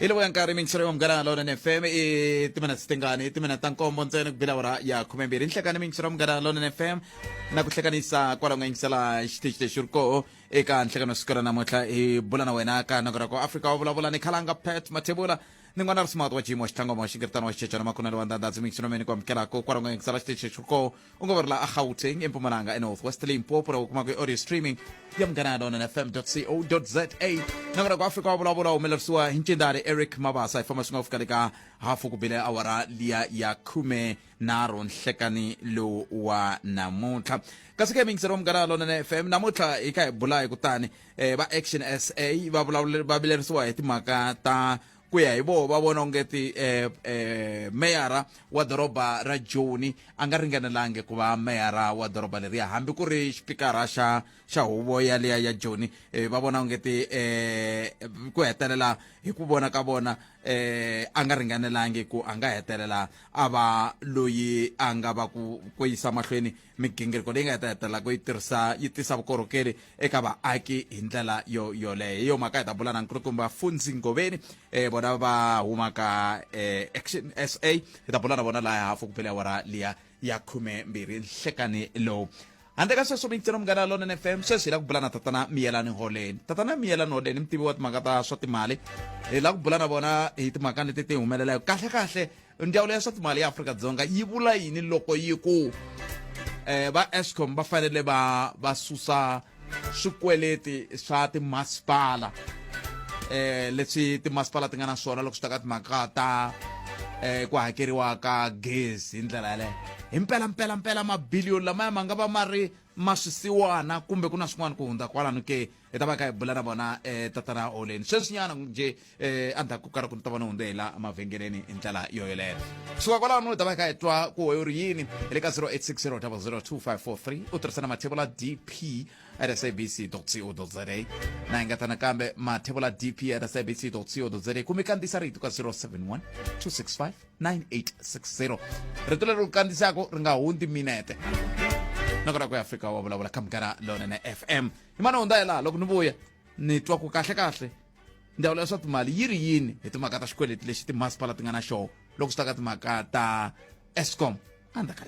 Ilo yang kari ming sura mgana lona ne FM timana stingani timana tangkombo ntsena kubilawara ya khumembiri nhlekani ming sura mgana lona ne FM na ku hlekanisa kwala ngisela xitichi xurko eka nhlekano sikora namuntlha hi bula na wena ka nagora ko Afrika wa vulavula ni khalanga pet mathebula ni n'wana ri smart wa jimo xitlango mo xingirtana wa xicecana makunani wa ndandadzi ming sura meni ko amkelako kwala ngisela xitichi xurko u nga varila a Gauteng eMpumalanga eNorthwest Limpopo ra kuma ku audio streaming ya mgana lona ne fm.co.za nagora ko Afrika wa vulavula umelerisiwa hi ncindari Eric Mabasa ifama singa ufikaleka hafu kubile awara liya ya khume naro nhlekani lo wa namuntlha kasi ke mingisero mgana lona ne FM namuntlha ika bula kutani ba ActionSA va bilerisiwa hi timhaka ta ku ya hi vo va vona ongeti meyara wa doroba ra Joni a nga ringanelangi ku va meyara wa doroba leriya hambi ku ri xipikara xa huvo yaliya ya Joni va vona ongeti ku hetelela hi ku vona ka vona a nga ringanelangi ku a nga hetelela a va loyi a nga va ku yisa mahlweni migingiriko leyi nga heta hetelela ku yi tisa vukorhokeri eka vaaki hi ndlela yoleyo hi yo mhaka hi ta bula na nkulukumba Funzi Ngobeni bona va humaka ActionSA hi ta bula na vona laha hafu kuphela awara liya ya 12 nhlekani lowu handle ka sweswo mintsena mgana lona ne FM sweswi hi la ku bula na tatana Miyelani Holeni tatana Miyelani Holeni mutivi wa timhaka ta swa timali hi la ku bula na vona hi timhaka leti ti humelelayo kahle ndzawulo ya swa timali ya Afrika-Dzonga yi vula yini loko yi ku va Eskom va fanele va susa swikweleti swa timasipala leswi timasipala ti nga na swona loko swi ta ka timhaka ta ku hakeriwa ka gezi hi ndlela yaleyo hi mpela mabiliyoni lamaya ma nga va ma ri maswisiwana kumbe ku na swin'wana ku hundza kwalano ke hi ta va ka hi bula na vona tatana Holeni sweswinyana nje endzhaku ka ku ni ta va ni hundze hi la mavhengeleni hi ndlela yoyoleyo kusuka kwalano hi ta va ka hi twa ku hoyori yini hi le ka 0860002543 u tirhisana mathebula DP at sabc.co.za na hi nga ta nakambe mathebula DP at sabc.co.za kumbe kandziyisa rito ka 071 265 9860 rito leri u kandziyisako ri nga hundzi minete nagora ku Afrika wa vulavula ka mgana lona na FM hi mana hundza hi laha loko ni vuya ni twa ku kahle ndzawulo ya swa timali yi ri yini hi timhaka ta xikweleti lexi timasipala ti nga na xona loko swi ta ka timhaka ta Eskom andaka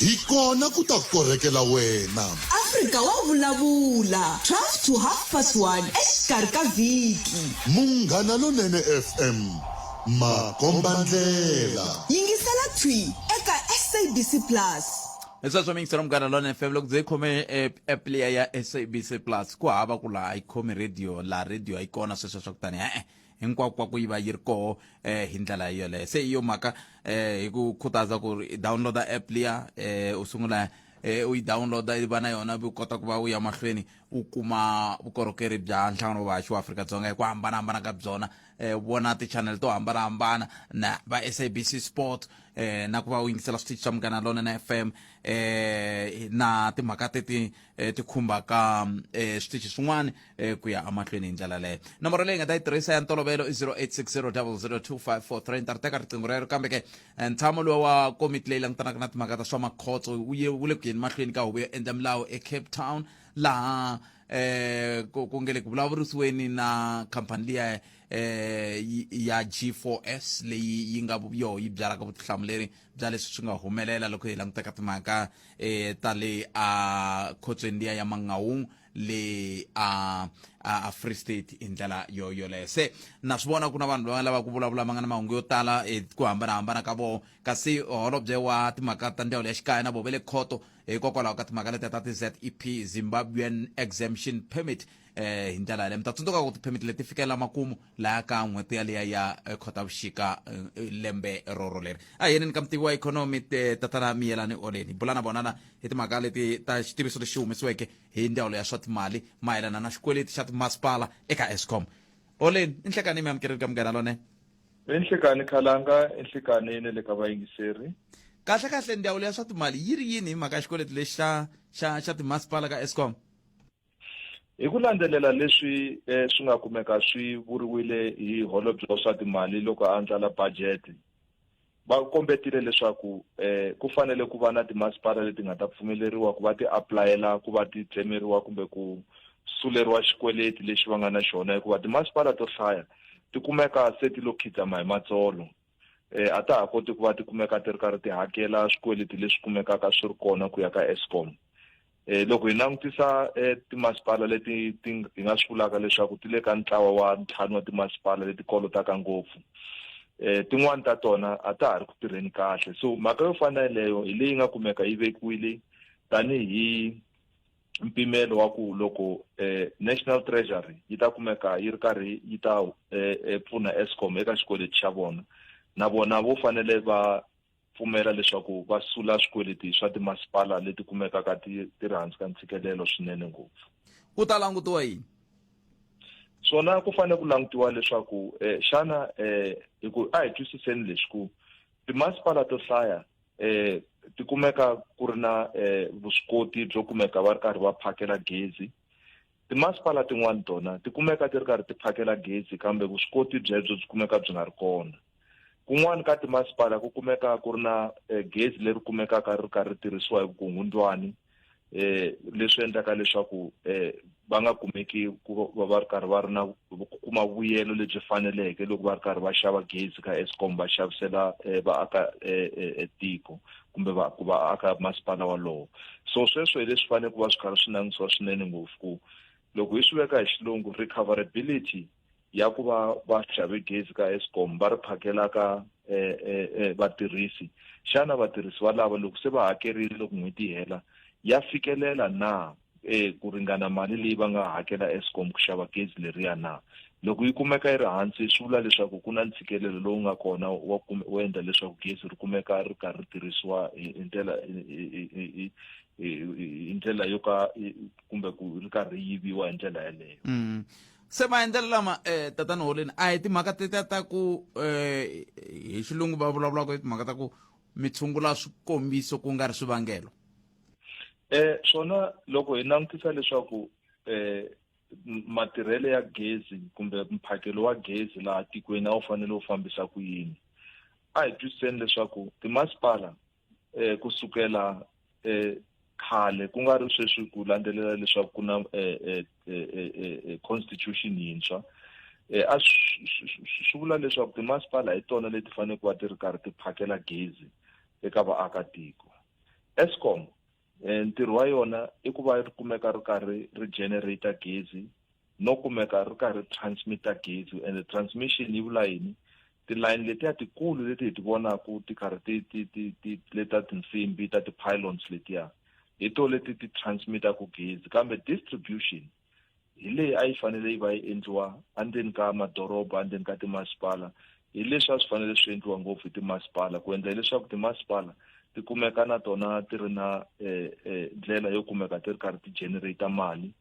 hi kona ku ta korrekela wena Afrika wa vulavula 12 to 1:30 exikarhi ka vhiki munghana lonene FM makombandlela yingisela thwi eka SABC Plus sweswo mingisero mgana lona FM loko byi khome app leya ya SABC Plus ku hava ku laha yi khomi radio la radio yi kona sweswo swa ku tani hinkwako ku yi va yi ri koho hi ndlela yoleyo se iyo mhaka hi ku khutaza ku ri downloada app liya u sungula u yi downloada yi va na yona u kota ku va u ya mahlweni u kuma vukorhokeri bya nhlangano wa vaaki wa Afrika-Dzonga hi ku hambanahambana ka byona vona ti-channel to hambanahambana na va SABC Sport na ku va u yingisela switichi swa mgana lona na FM na timhaka ti khumbaka switichi swin'wana ku ya amahlweni hi ndlela leyo nomboro leyi nga ta yi tirhisa ya ntolovelo i 0860002543 nta ri teka riqingho rero kambe ke ntshamo lowu wa komiti leyi langutanaka na timhaka ta swa makhotso wu le ku yeni mahlweni ka huvo yo endla milawu eCape Town laha ku nge le ku vulavurisiweni na khampani liya ya G4S leyi yi nga yi byalaka vutihlamuleri bya leswi swi nga humelela loko hi languteka timhaka ta le a khotsweni liya ya Mangaung le a Free State hi ndlela yoleyo se na swi vona ku na vanhu lava ku vulavula ma nga na mahungu yo tala ku hambanahambana ka vona kasi holobye wa timhaka ta ndzawulo ya xikaya na vo ve le khoto hikokwalaho ka timhaka leti ta ti-ZEP Zimbabwean Exemption Permit hi ndlela yaleyo mi ta tsundzuka ku tiphemiti leti fikela makumu laha ka n'hweti yaliya ya khotavuxika lembe roro leri a yeneni ka mutivi wa ikhonomi tatana Miyelani Holeni bula na vona hi timhaka leti ta xitiviso lexi humesiweke hi ndzawulo ya swa timali mayelana na xikweleti xa timasipala eka Eskom Holeni i nhlekani mi amukeleni ka mgana lone enhlekani khalanga enhlekani ne le ka vayingiseri kahle ndzawulo ya swa timali yi ri yini hi mhaka ya xikweleti lexi xa timasipala ka Eskom hi ku landzelela leswi swi nga kumeka swi vuriwile hi holobye wa swa timali loko a ndlala budget va kombetile leswaku ku fanele ku va na timasipala leti nga ta pfumeleriwa ku va ti applyela ku va ti tsemeriwa kumbe ku suleriwa xikweleti lexi va nga na xona hikuva timasipala to hlaya ti kumeka se ti lo khitsama hi matsolo a ta ha koti ku va ti kumeka ti ri karhi ti hakela swikweleti leswi kumekaka swi ri kona ku ya ka Eskom. Loko hi langutisa timasipala leti hi nga swi vulaka leswaku ti le ka ntlawa wa ntlhanu wa timasipala leti kolotaka ngopfu, tin'wani ta tona a ta ha ri ku tirheni kahle. So mhaka yo fana leyo hi leyi nga kumeka yi vekiwile tanihi mpimelo wa ku loko National Treasury yi ta kumeka yi ri karhi yi ta pfuna Eskom eka xikweleti xa vona, na vona vo fanele va pfumela leswaku va sula swikweleti swa timasipala leti kumekaka ti ri hansi ka ntshikelelo swinene ngopfu. Ku ta langutiwa yini? Swona ku fanele ku langutiwa leswaku xana hi hi twisiseni leswi ku timasipala to hlaya ti kumeka ku ri na vuswikoti byo kumeka va ri karhi va phakela gezi. Timasipala tin'wani tona ti kumeka ti ri karhi ti phakela gezi kambe vuswikoti byebyo byi kumeka byi nga ri kona. Kun'wana ka timasipala ku kumeka ku ri na gezi leri kumekaka ri karhi tirhisiwa hi vukungundzwani, leswi endlaka leswaku va nga kumeki ku va ri karhi va ri na ku kuma vuyelo lebyi faneleke loko va ri karhi va xava gezi ka Eskom va xavisela vaaka tiko kumbe ku vaaka masipala walowo. So sweswo hi leswi fanele ku va swi karhi swi langutiwa swinene ngopfu ku loko hi swi veka hi xilungu recoverability ya ku va xave gezi ka Eskom va ri phakela ka vatirhisi, xana vatirhisi va lava loko se va hakerile loko n'hweti yi hela ya fikelela na ku ringana mali leyi va nga hakela Eskom ku xava gezi leriya na. Loko yi kumeka yi ri hansi swi vula leswaku ku na ntshikelelo lowu nga kona wa endla leswaku gezi ri kumeka ri karhi tirhisiwa hi ndlela yo ka kumbe ku ri karhi yiviwa hi ndlela yaleyo. Se maendlelo lama tatana Holeni a hi timhaka ta ku hi xilungu va vulavulaka hi timhaka ta ku mi tshungula swikombiso ku nga ri swivangelo. Swona loko hi langutisa leswaku matirhelo ya gezi kumbe mphakelo wa gezi laha tikweni a wu fanele wu fambisa ku yini, a hi twisiseni leswaku timasipala kusukela khale ku nga ri sweswi ku landzelela leswaku ku na constitution yintshwa, a swi vula leswaku timasipala hi tona leti fanele ku va ti ri karhi ti phakela gezi eka vaakatiko. Eskom ntirho wa yona i ku va ri kumeka ri karhi ri generate gezi no kumeka ri karhi transmita gezi, and transmission yi vula yini, tilayini letiya tikulu leti hi ti vonaka ti karhi ti leta tinsimbi ta ti-pylons letiya hi to leti ti transmitaku gezi, kambe distribution hi leyi a yi fanele yi va yi endliwa endzeni ka madoroba endzeni ka timasipala. Hi leswi a swi fanele swi endliwa ngopfu hi timasipala ku endla leswaku timasipala ti kumeka na tona ti ri na ndlela yo kumeka ti ri karhi ti generate mali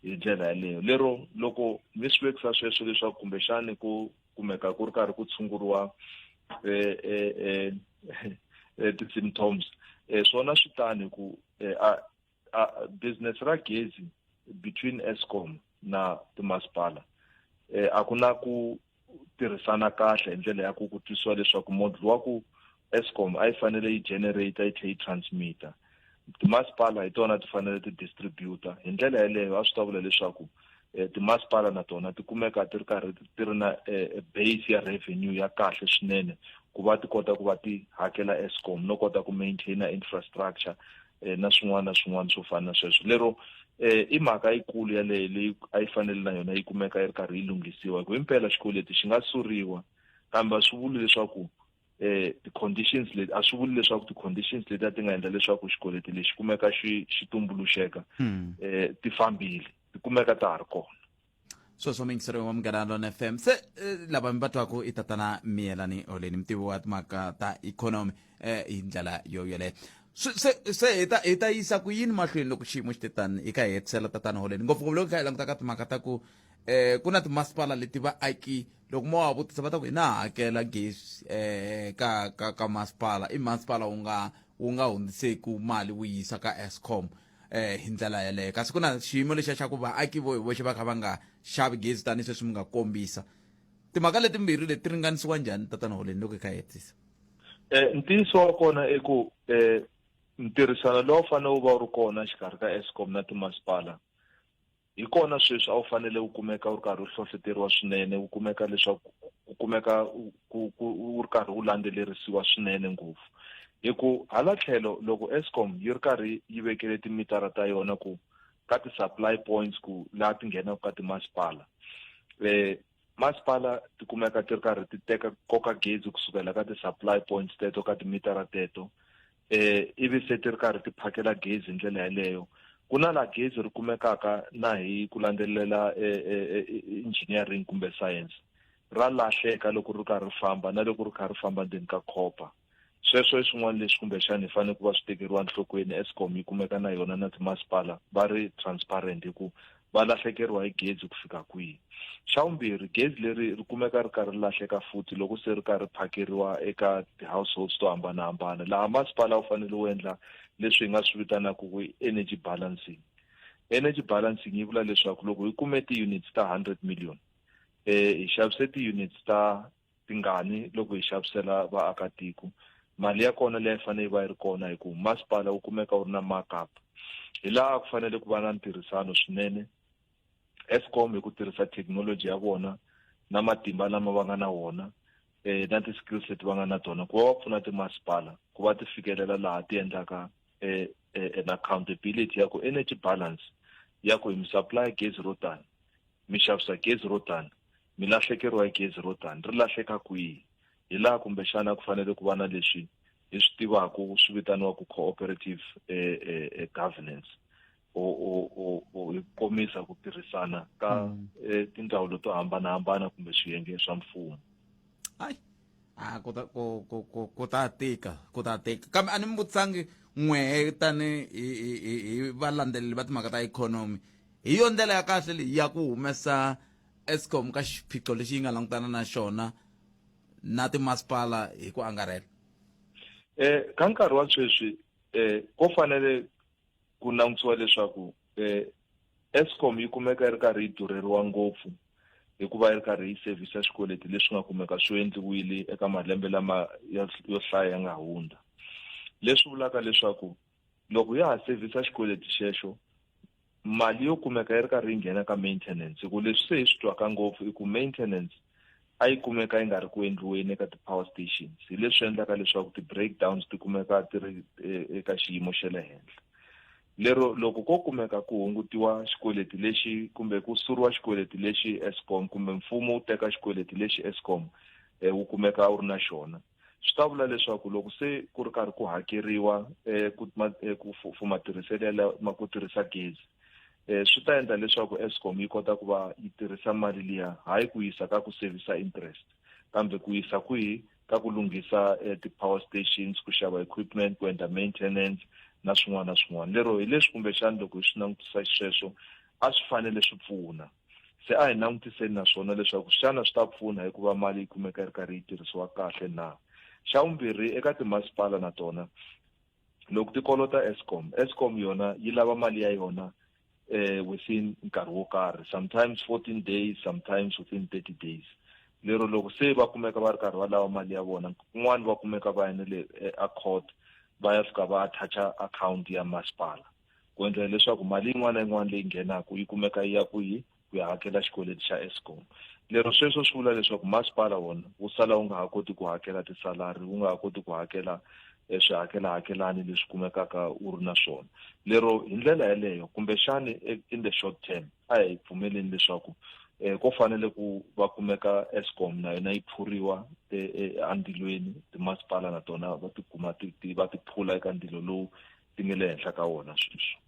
hi ndlela yaleyo. Lero loko mi swi vekisa sweswo leswaku kumbexani ku kumeka ku ri karhi ku tshunguriwa ti-symptoms, swona swi tani ku business ra gezi between Eskom na timasipala a ku na ku tirhisana kahle hi ndlela ya ku twisiwa leswaku model wa ku Eskom a yi fanele yi generate yi tlhe yi transmita, timasipala hi tona ti fanele ti distributa. Hi ndlela yaleyo a swi ta vula leswaku timasipala na tona ti kumeka ti ri karhi ti ri na base ya revenue ya kahle swinene ku va ti kota ku va ti hakela Eskom no kota ku maintaina infrastructure na swin'wana na swin'wana swo fana na sweswo. Lero i mhaka yikulu yaleyo leyi a yi fanele na yona yi kumeka yi ri karhi yi lunghisiwa hi impela xikweleti xi nga suriwa, kambe a swi vuli leswaku ti-conditions leti a swi vuli leswaku ti-conditions leti ti nga endla leswaku xikweleti lexi kumeka xi tumbuluxeka ti fambile, ti kumeka ta ha ri kona. Sweswo Vayingiseri wa Munghana Lonene FM. Se lava mi va twaka i tatana Miyelani Holeni, mutivi wa timhaka ta ikhonomi hi ndlela yo yeleyo. Se hi ta yisa ku yini mahlweni loko xiyimo xi tetani hi ka hi hetisela tatana Holeni, ngopfungopfu loko kha hi languta ka timhaka ta ku ku na timasipala leti vaaki loko mo wa vutisa va ta ku hi na hakela gezi ka masipala, i masipala wu nga hundziseki mali wu yisa ka Eskom hi ndlela yaleyo, kasi ku na xiyimo lexiya xa ku vaaki voxe va kha va nga xavi gezi tanihi sweswi mi nga kombisa. Timhaka letimbirhi leti ringanisiwa njhani tatana Holeni loko hi kha hi hetisa? Ntiyiso wa kona i ku ntirhisano lowu fanele wu va wu ri kona xikarhi ka Eskom na timasipala hi kona sweswi a wu fanele u kumeka u ri karhi u hlohloteriwa swinene u kumeka leswaku u kumeka u ri karhi u landzelerisiwa swinene ngopfu hi ku hala tlhelo loko Eskom yi ri karhi yi vekele timitara ta yona ku ka ti-supply points ku laha ti nghenaka ka timasipala masipala ti kumeka ti ri karhi ti teka koka gezi kusukela ka ti-supply points teto ka timitara teto ivi se ti ri karhi ti phakela gezi hi ndlela yaleyo ku na la gezi ri kumekaka na hi ku landzelela engineering kumbe science ra lahleka loko ri karhi famba na loko ri karhi famba ndzeni ka copper sweswo i swin'wana leswi kumbexana hi fanele ku va swi tekeriwa nhlokweni Eskom yi kumeka na yona na timasipala va ri transparent hi ku va lahlekeriwa hi gezi ku fika kwihi xa vumbirhi gezi leri ri kumeka ri karhi lahleka futhi loko se ri karhi phakeriwa eka ti-households to hambanahambana laha masipala wu fanele wu endla leswi hi nga swi vitanaka ku energy balancing yi vula leswaku loko hi kume ti-units ta 100 million hi xavise ti-units ta tingani loko hi xavisela vaakatiko mali ya kona leyi fanele yi va yi ri kona hi ku masipala wu kumeka wu ri na markup hi laha ku fanele ku va na ntirhisano swinene Eskom hi ku tirhisa technology ya vona na matimba lama va nga na wona na ti-skills leti va nga na tona ku va va pfuna timasipala ku va ti fikelela laha ti endlaka an accountability ya ku energy balance ya ku hi mi supply gezi ro tani mi xavisa gezi ro tani mi lahlekeriwa hi gezi ro tani ri lahleka kwihi hi laha kumbexana ku fanele ku va na leswi hi swi tivaku swi vitaniwaku cooperative governance o hi komisa ku tirhisana ka tindzawulo to hambanahambana kumbe swiyenge swa mfumo ku ta tika kambe a ni mi vutisangi n'wehe tani hi valandzeleli va timhaka ta ikhonomi hi yo ndlela ya kahle leyi ya ku humesa Eskom ka xiphiqo lexi yi nga langutana na xona na timasipala hi ku angarhela ka nkarhi wa sweswi ko fanele ku langutiwa leswaku Eskom yi kumeka yi ri karhi yi durheriwa ngopfu hikuva yi ri karhi yi sevhisa xikweleti leswi nga kumeka swi endliwile eka malembe lama yo hlaya ya nga hundza leswi vulaka leswaku loko ya ha sevhisa xikweleti xexo mali yo kumeka yi ri karhi yi nghena ka maintenance hi ku leswi se hi swi twaka ngopfu i ku maintenance a yi kumeka yi nga ri ku endliweni eka ti-power stations hi leswi endlaka leswaku ti-breakdowns ti kumeka ti ri eka xiyimo xa le henhla lero loko ko kumeka ku hungutiwa xikweleti lexi kumbe ku suriwa xikweleti lexi Eskom kumbe mfumo wu teka xikweleti lexi Eskom wu kumeka wu ri na xona swi ta vula leswaku loko se ku ri karhi ku hakeriwa ku matirhiselo ma ku tirhisa gezi swi ta endla leswaku Eskom yi kota ku va yi tirhisa mali liya hayi ku yisa ka ku servisa interest kambe ku yisa kwihi ka ku lunghisa ti-power stations ku xava equipment ku endla maintenance na swin'wana na swin'wana lero hi leswi kumbexana loko hi swi langutisa sweswo a swi fanele swi pfuna se a hi langutiseni naswona leswaku xana swi ta pfuna hikuva mali yi kumeka yi ri karhi yi tirhisiwa kahle na xa vumbirhi eka timasipala na tona loko ti kolota Eskom yona yi lava mali ya yona within nkarhi wo karhi sometimes 14 days sometimes within 30 days lero loko se va kumeka va ri karhi va lava mali ya vona kun'wana va kumeka va yanele a court va ya fika va attach account ya masipala ku endlela leswaku mali yin'wana na yin'wana leyi nghenaka yi kumeka yi ya kwihi ku ya hakela xikweleti xa Eskom lero sweswo swi vula leswaku masipala wona wu sala wu nga ha koti ku hakela tisalari wu nga ha koti ku hakela swihakelahakelani leswi kumekaka wu ri na swona lero hi ndlela yaleyo kumbexani in the short term a hi pfumeleni leswaku ko fanele ku va kumeka Eskom na yona yi pfuriwa andilweni timasipala na tona va tikuma va tiphula eka ndilo lowu ti nge le henhla ka wona sweswo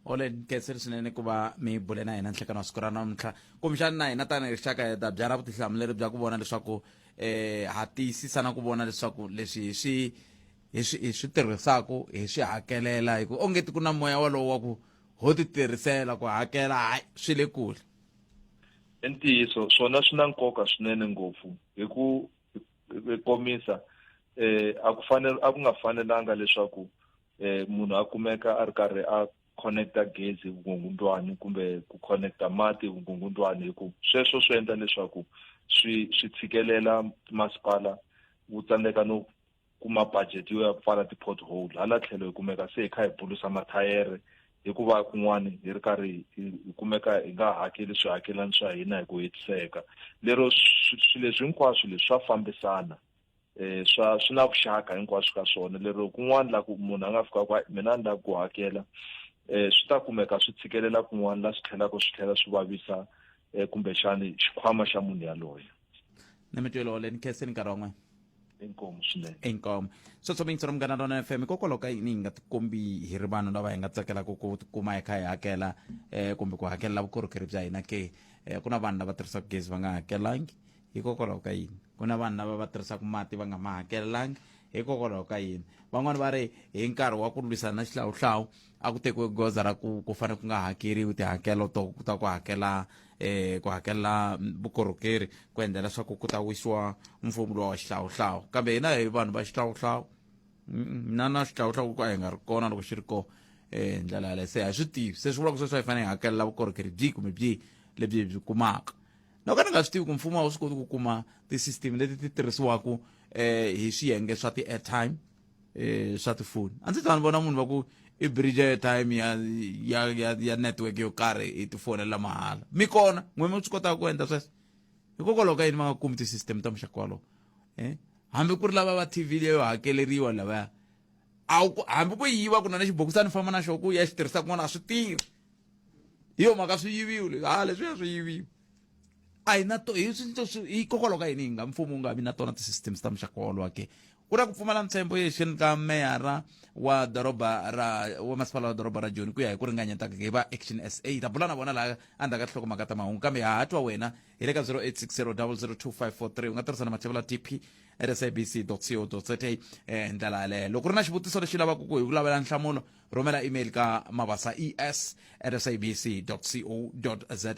ole nkenseri swinene ku va mi bule na hina nhlekani wa siku ra namuntlha kumbexani na hina tanihi rixaka hi ta byala vutihlamuleri bya ku vona leswaku ha tiyisisa na ku vona leswaku leswi hi swi tirhisaku hi swi hakelela hi ku ongeti ku na moya walowo wa ku ho ti tirhisela ku hakela hayi swi le kule ntiyiso swona swi na nkoka swinene ngopfu hi ku komisa a ku nga fanelanga leswaku munhu a kumeka a ri karhi a connecta gezi vugungundwani kumbe ku connecta mati vugungundwani hi ku sweswo swi endla leswaku swi tshikelela masipala wu tsandzeka no kuma budget yo ya pfala ti-pothole hala tlhelo hi kumeka se hi kha hi bulusa mathayere hikuva kun'wana hi ri karhi hi kumeka hi nga hakeli swihakelani swa hina hi ku hetiseka. Lero swilo leswi hinkwaswo leswi swa fambisana swi na vuxaka hinkwaswo ka swona. Lero kun'wana la ku munhu a nga fika kwa mina ni lava ku hakela swi ta kumeka swi tshikelela kun'wana la swi tlhela swi vavisa kumbexani xikhwama xa munhu yaloye. ni mitwelo Holeni khese ni nkarhi wan'wana Inkomo swinene. inkomo so tsomingisi ra Munghana Lonene FM hikokwalaho ka yini hi nga tikombi hi ri vanhu lava hi nga tsakelaka ku tikuma hi kha hi hakela kumbe ku hakelela vukorhokeri bya hina ke ku na vanhu lava tirhisaka gezi va nga hakelangi hikokwalaho ka yini, ku na vanhu lava va tirhisaka mati va nga ma hakelelangi hikokwalaho ka yini. Van'wani va ri hi nkarhi wa ku lwisana na xihlawuhlawu a ku tekiwe goza ra ku fane ku nga hakeriwi tihakelo ta ku hakela vukorhokeri ku endlela leswaku ku ta wisiwa mfumo lowa wa xihlawuhlawu. Kambe hina hi vanhu va xihlawuhlawu na xihlawuhlawu ku a hi nga ri kona loko xi ri ko ndlela yaleyo se hi swi tivi se swi vula ku sweswo hi fanele hi hakelela vukorhokeri byi kumbe byi lebyi byi kumaka. Loko ni nga swi tivi ku mfumo a wu swi koti ku kuma tisystem leti ti tirhisiwaka hi swiyenge swa ti-airtime swa tifoni, a ndzi ta ni vona munhu va ku i bridge airtime ya network yo karhi hi tifonela mahala mi kona n'wina mi swi kotaka ku endla sweswo hikokwalaho ka yini va nga kumi tisystem ta muxaka walowo. Hambi ku ri lava va TV leyo hakeleriwa lavaya hambi ku yiva ku na xibokisani famba na xo ku ya xi tirhisa kun'wana a swi tirhi hi yo mhaka swi yiviwile leswiya swi yiviwa a hi na hikokwalaho ka yini hi nga mfumo wu nga vi na tona ti-systems ta muxaka wolowo ke ku ri ku pfumala ntshembo yexini ka meyara wa masipala wa doroba ra Joni ku ya hi ku ringanyetaka hi va ActionSA ta bula na vona laha endzhaku ka nhlokomhaka ta mahungu. Kambe ha twa wena hi le ka 0860002543 u nga tirhisa na mathevula tp@sabc.co.za ndlela yaleyo. Loko ri na xivutiso lexi lavaka ku hi vulavula nhlamulo rhumela email ka mabasa@sabc.co.za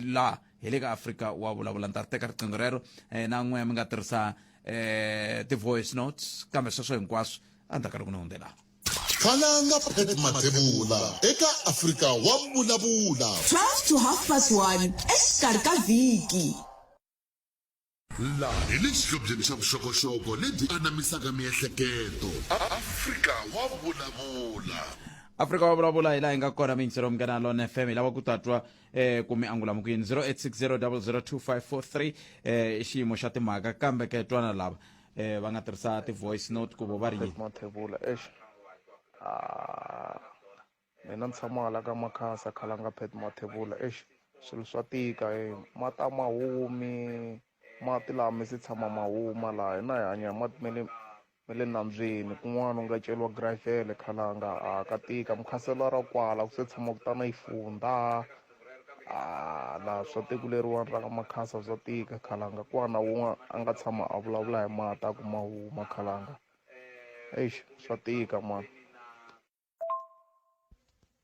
laha hi le ka Afrika wa vulavula. Ni ta ri teka riqingho rero na n'we mi nga tirhisa ti-voice notes kambe sweswo hinkwaswo endzhaku ka loko ni hundzela khalanga phet mathebula eka Afrika wa vulavula 12 to 1:30 exikarhi ka vhiki. laha hi le xihlobyeni xa vuxokoxoko lebyi anamisaka miehleketo Afrika wa vulavula. Afrika wa vulavula hi laha hi nga kona miyingiselo Munghana Lonene FM hi lava ku tatwa ku mi angula mukuyini 0860002543 xiyimo xa timhaka kambe ke twana lava va nga tirhisa ti-voice note ku vo va ri mathebula mina ni tshama hala ka makhasa khalanga phet mathebula swilo swa tika mata mahumi mati laha mi si tshama mahuma laha hina hi hanya mati me le nambyeni kun'wana u nga ceriwa gravele khalanga ka tika mukhaselo ra kwala ku se tshama ku tana yifunda laha swa tekuleriwani ra ka makhasa swa tika khalanga kwana wun'we a nga tshama a vulavula hi mati a ku mahuma khalanga swa tika mani.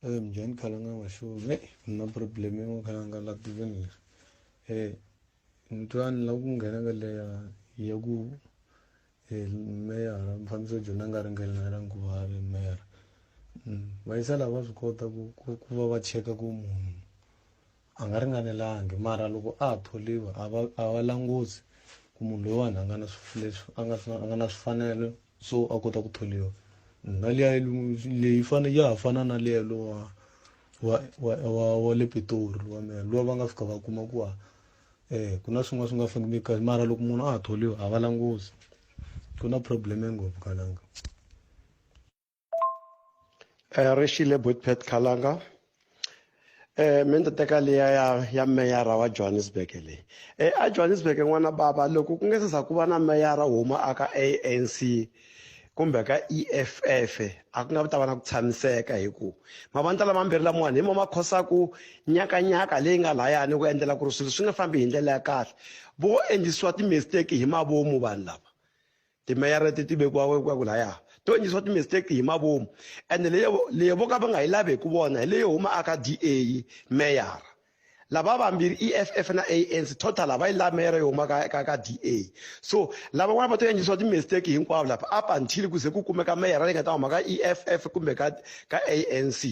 Mjani khalanga mashuve na problem yo khalanga la tiveni ntwani la ku nghena ka leya ya ku meyara mfambisi Joni nga ringelana ra nguvavi meyara va yisa lava swi kota ku va va cheka ku munhu a nga ringanelangi mara loko a tholiwa a va langusi ku munhu loyiwani a nga na leswi a nga na swifanelo so a kota ku tholiwa. Na leyi ya ha fana na leya lo wa le Pitori wa meya lowa va nga fika va kuma ku ku na swin'wana swi nga fambi kahle mara loko munhu a tholiwa a va langusi ku na problem ngopfu khalanga. Rishile Butpet Khalanga mina teka leya ya meyara wa Johannesburg le a Johannesburg n'wana baba loko ku nge se za ku va na meyara huma aka ANC kumbe ka EFF a ku nga ta va na ku tshamiseka hi ku mavandla lamambirhi lamawani hi mo ma khosaku nyakanyaka leyi nga layani ku endlela ku ri swilo swi nga fambi hi ndlela ya kahle vo endlisiwa ti-mistake hi mavomu vanhu lava timeyara ti vekiwa ku laya to endlisiwa ti-mistake hi mavomu ende leyo vo ka va nga yi lavi hi ku vona hi leyo huma aka DA meyara lava vambirhi EFF na ANC total lava yi lavi meyara yo huma ka DA so lava n'wana va to endlisiwa ti-mistake hinkwavo lapha up until ku ze ku kumeka meyara leyi nga ta huma ka EFF kumbe ka ANC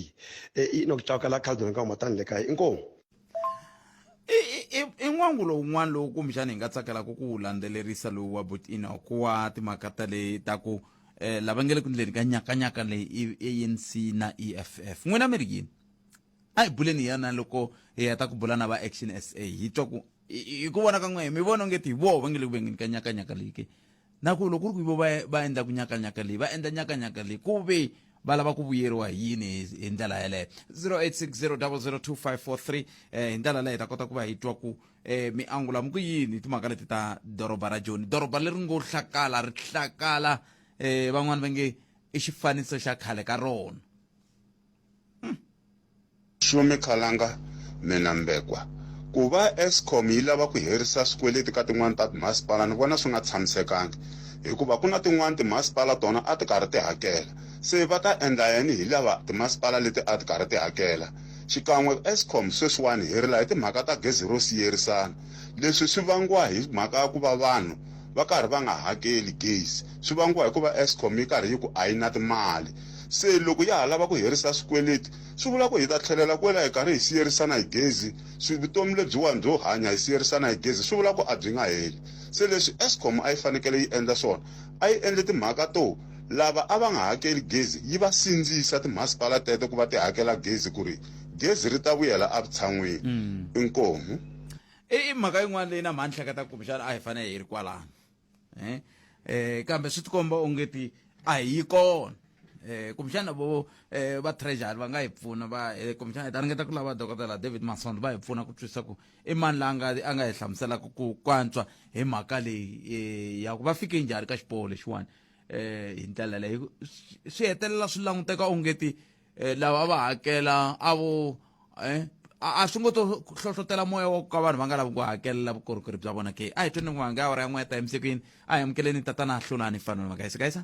inokucakela khaldona ka huma tani le kaya inkomu. I n'wangulo wun'wana lowu kumbexana hi nga tsakelaka ku wu landzelerisa lowu wa Butino ku wa timhaka ta ku lava nge le ku ndleni ka nyakanyaka leyi ANC na EFF n'wina mi ri yini a hi buleni yana loko hi heta ku bula na va Action SA hi twa ku hi ku vona ka n'we mi vona onge ti vo va nge le ku vengeni ka nyakanyaka leyi ke na ku loko ku ri ku va endla ku nyakanyaka leyi va endla nyakanyaka leyi ku ve va lava ku vuyeriwa hi yini hi ndlela yeleyo 0860002543 hi ndlela leyi hi ta kota ku va hi twa ku mi angula mi ku yini timhaka leti ta doroba ra Joni doroba leri ngo hlakala ri hlakala van'wani va nge i xifaniso xa khale ka rona Shumi Khalanga mina Mbekwa ku va Eskom yi lava ku herisa swikweleti ka tin'wana ta timasipala ni vona swi nga tshamisekangi hikuva ku na tin'wana timasipala tona a ti karhi ti hakela se va ta endla yini hi lava timasipala leti a ti karhi ti hakela xikan'we Eskom sweswiwani herila hi timhaka ta gezi ro siyerisana leswi swi vangiwa hi mhaka ya ku va vanhu va karhi va nga hakeli gezi swi vangiwa hikuva Eskom yi karhi yi ku a yi na timali se loko ya ha lava ku herisa swikweleti swi vula ku hi ta tlhelela kwela hi karhi hi siyerisana hi gezi vutomi lebyiwani byo hanya hi siyerisana hi gezi swi vula ku a byi nga heli se leswi Eskom a yi fanekele yi endla swona a yi endle timhaka to lava a va nga hakeli gezi yi va sindzisa timasipala teto ku va ti hakela gezi ku ri gezi ri ta vuyela evutshan'wini inkomu i mhaka yin'wana leyi na mhani hleketa kumbexana a hi fanele hi ri kwalano kambe swi tikomba ongeti a hi kona kumbexana vo va treasury va nga hi pfuna va kumbexana hi ta ringeta ku lava dokodela David Masondo va hi pfuna ku twisisa ku i mani la a nga hi hlamuselaka ku kwantswa hi mhaka leyi ya ku va fike njhani ka xiboho lexiwani hi ndlela leyi swi hetelela swi languteka ongeti lava va hakela a vo a swi ngo to hlohlotela moya wa ka vanhu va nga lavi ku hakelela vukorhokeri bya vona ke a hi tweni n'wanga awara ya n'we ta emisikwini a hi amukeleni tatana hlulani fanele makayisa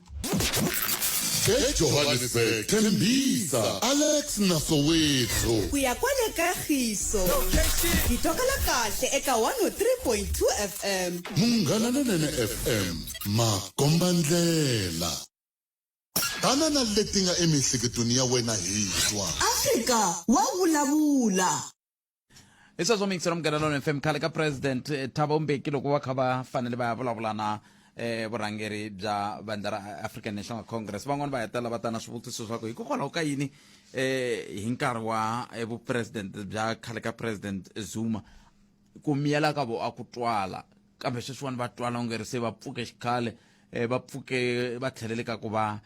eJohannesburg Tembisa Alex Nasowethu ku ya kwale kagiso ditokela kahle eka 103.2 FM Munghana Lonene FM Makombandlela Tanana leti nga emihleketweni ya wena hi twa Afrika wa vulavula isa zo mixer Munghana Lonene FM khale ka president Thabo Mbeki loko va kha va fanele va ya vulavula na vurhangeri bya vandla ra African National Congress van'wana va hetela va ta na swivutiso swa ku hikokwalaho ka yini hi nkarhi wa vupresident bya khale ka president Zuma ku miyela ka vo a ku twala kambe sweswiwani va twala ongeri se va pfuke xikhale va pfuke va tlhelele ka ku va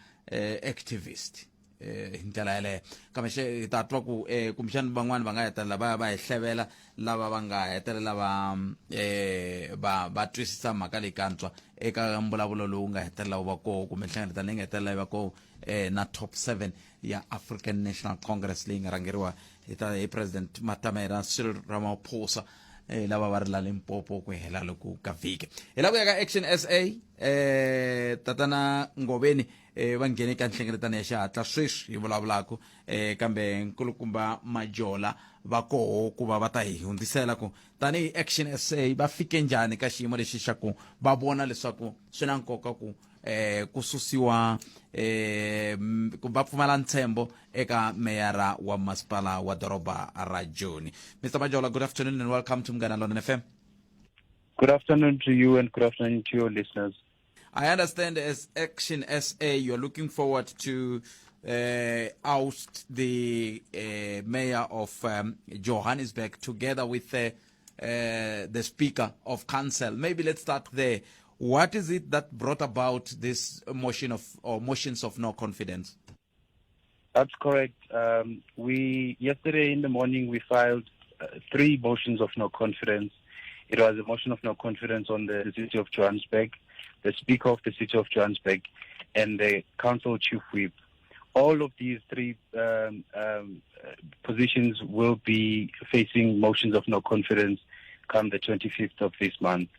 activist hi ndlela yaleyo kambe hi ta twa ku kumbexani van'wani va nga hetelela va hi hlevela lava va nga hetelela va twisisa mhaka leyi kantswa eka mbulavulo lowu nga hetelela wu va koho kumbe nhlengeletano leyi nga hetelela yi va koho na top 7 ya African National Congress leyi nga rhangeriwa hi president Matamela Cyril Ramaphosa lava va ri la Limpopo ku hela loko ka vhiki hi lava ku ya ka Action SA tatana Ngobeni va nghene ka nhlengeletano ya xihatla sweswi hi vulavulaka kambe nkulukumba Majola va koho ku va ta hi hundzisela ku tanihi Action SA va fike njhani ka xiyimo lexi xa ku va vona leswaku swi na nkoka ku ku susiwa ku va pfumala ntshembo eka meyara wa masipala wa doroba ra Joni. Mr. Majola, good afternoon and welcome to Munghana Lonene FM. Good afternoon to you and good afternoon to your listeners. I understand as Action SA, you're looking forward to oust the mayor of Johannesburg together with the Speaker of Council. Maybe let's start there. What is it that brought about this motions of no confidence? That's correct. Yesterday in the morning we filed 3 motions of no confidence. It was a motion of no confidence on the City of Johannesburg, the Speaker of the City of Johannesburg, and the Council Chief Whip. All of these 3 positions will be facing motions of no confidence come the 25th of this month.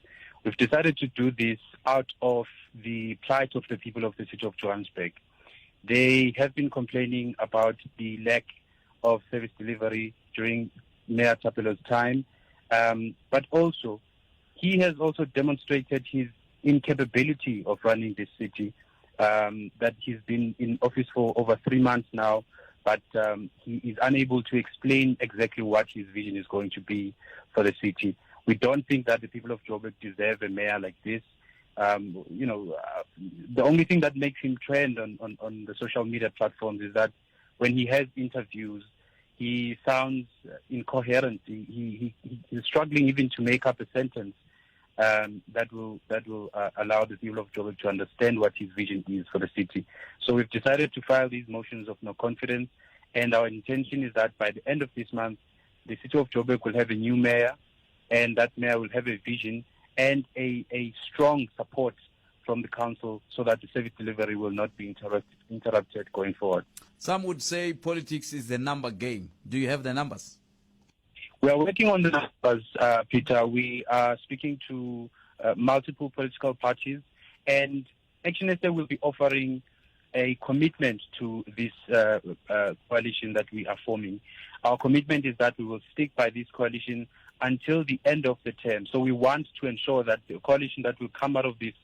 We've decided to do this out of the plight of the people of the City of Johannesburg. They have been complaining about the lack of service delivery during Mayor Tapelo's time, but also he has also demonstrated his incapability of running this city, that he's been in office for over 3 months now, but he is unable to explain exactly what his vision is going to be for the city. We don't think that the people of Joburg deserve a mayor like this. The only thing that makes him trend on the social media platforms is that when he has interviews, he sounds incoherent. He's struggling even to make up a sentence that will allow the people of Joburg to understand what his vision is for the city. So we've decided to file these motions of no confidence, and our intention is that by the end of this month, the city of Joburg will have a new mayor, and that mayor will have a vision and a strong support from the council so that the service delivery will not be interrupted going forward. Some would say politics is the number game. Do you have the numbers? We are working on the numbers, Peter. We are speaking to multiple political parties, and ActionSA will be offering a commitment to this coalition that we are forming. Our commitment is that we will stick by this coalition until the end of the term. So we want to ensure that the coalition that will come out of these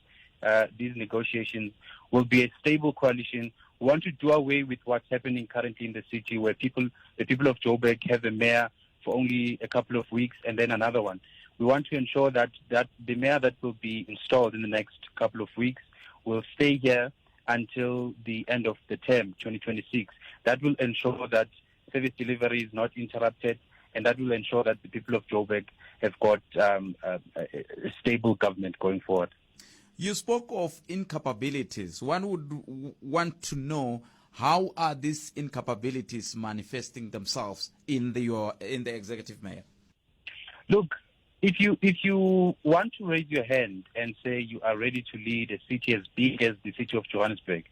negotiations will be a stable coalition. We want to do away with what's happening currently in the city, where the people of Joburg have a mayor for only a couple of weeks and then another one. We want to ensure that the mayor that will be installed in the next couple of weeks will stay here until the end of the term, 2026. That will ensure that service delivery is not interrupted, and that will ensure that the people of Joburg have got a stable government going forward. You spoke of incapabilities. One would want to know, how are these incapabilities manifesting themselves in the executive mayor? Look, if you want to raise your hand and say you are ready to lead a city as big as the city of Johannesburg,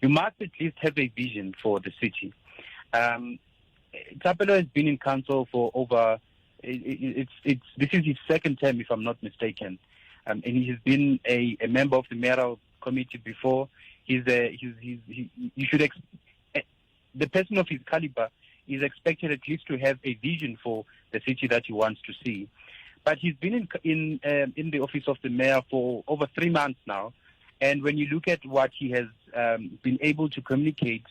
you must at least have a vision for the city. Thapelo has been in council for over, this is his second term, if I'm not mistaken. And he has been a member of the mayoral committee before. The person of his caliber is expected at least to have a vision for the city that he wants to see. But he's been in the office of the mayor for over 3 months now, and when you look at what he has been able to communicate,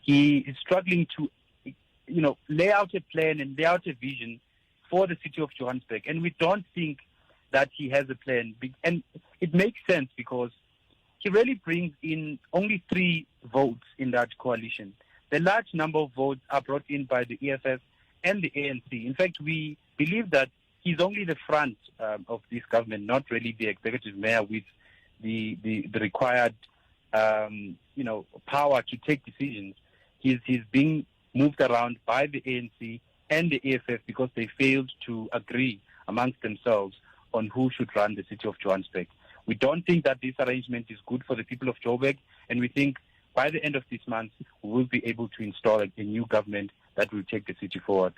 he is struggling to, lay out a plan and lay out a vision for the city of Johannesburg. And we don't think that he has a plan, and it makes sense because he really brings in only 3 votes in that coalition. The large number of votes are brought in by the EFF and the ANC. In fact, we believe that he's only the front of this government, not really the executive mayor with the required power to take decisions. He's being moved around by the ANC and the EFF because they failed to agree amongst themselves on who should run the city of Johannesburg. We don't think that this arrangement is good for the people of Joburg, and we think by the end of this month, we will be able to install a new government that will take the city forward.